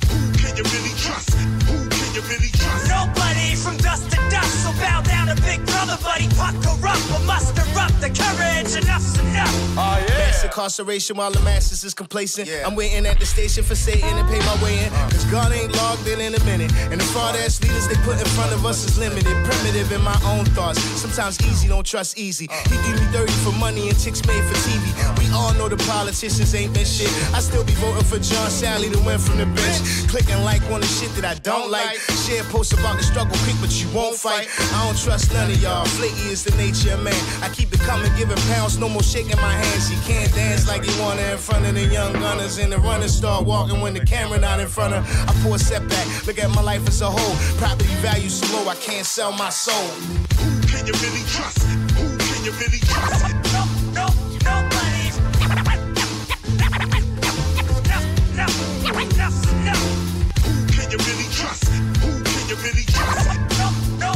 Who can you really trust? Who can you really trust? Nobody from dust to dust. So bow down to Big Brother, buddy. Pucker up or muster up the courage. Enough's enough. Oh, yeah. Mass incarceration while the masses is complacent. Yeah. I'm waiting at the station for Satan to pay my way in. Cause God ain't logged in a minute. And the fraud-ass leaders they put in front of us is limited. Primitive in my own thoughts. Sometimes easy, don't trust easy. He give me 30 for money and chicks made for TV. We all know the politicians ain't been shit. I still be voting for John Sally to win from the bench. Clicking like on the shit that I don't like. Share posts about the struggle quick, but you won't fight. I don't trust none of y'all. Flaky is the nature of man. I keep it coming, giving pounds, no more shaking my hands. You can't dance like you wanna in front of the young gunners. And the runners start walking when the camera not in front of. I pour a setback, look at my life as a whole. Property value so low, I can't sell my soul. Who can you really trust? Who can you really trust? Nobody. No. Who can you really trust? Who can you really trust? Nobody. No.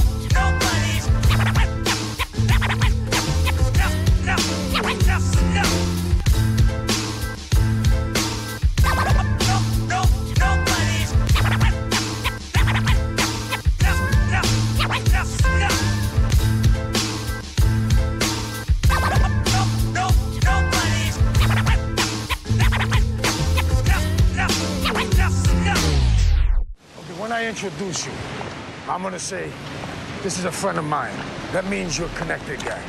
I just know. Okay, when I introduce you, I'm gonna say, this is a friend of mine. That means you're a connected guy.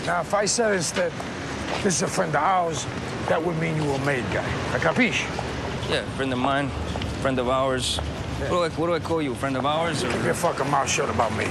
Now, if I said instead, this is a friend of ours, that would mean you were a made guy. Capiche? Yeah, friend of mine, friend of ours. Yeah. What do I call you, friend of ours? Or? Keep your fucking mouth shut about me.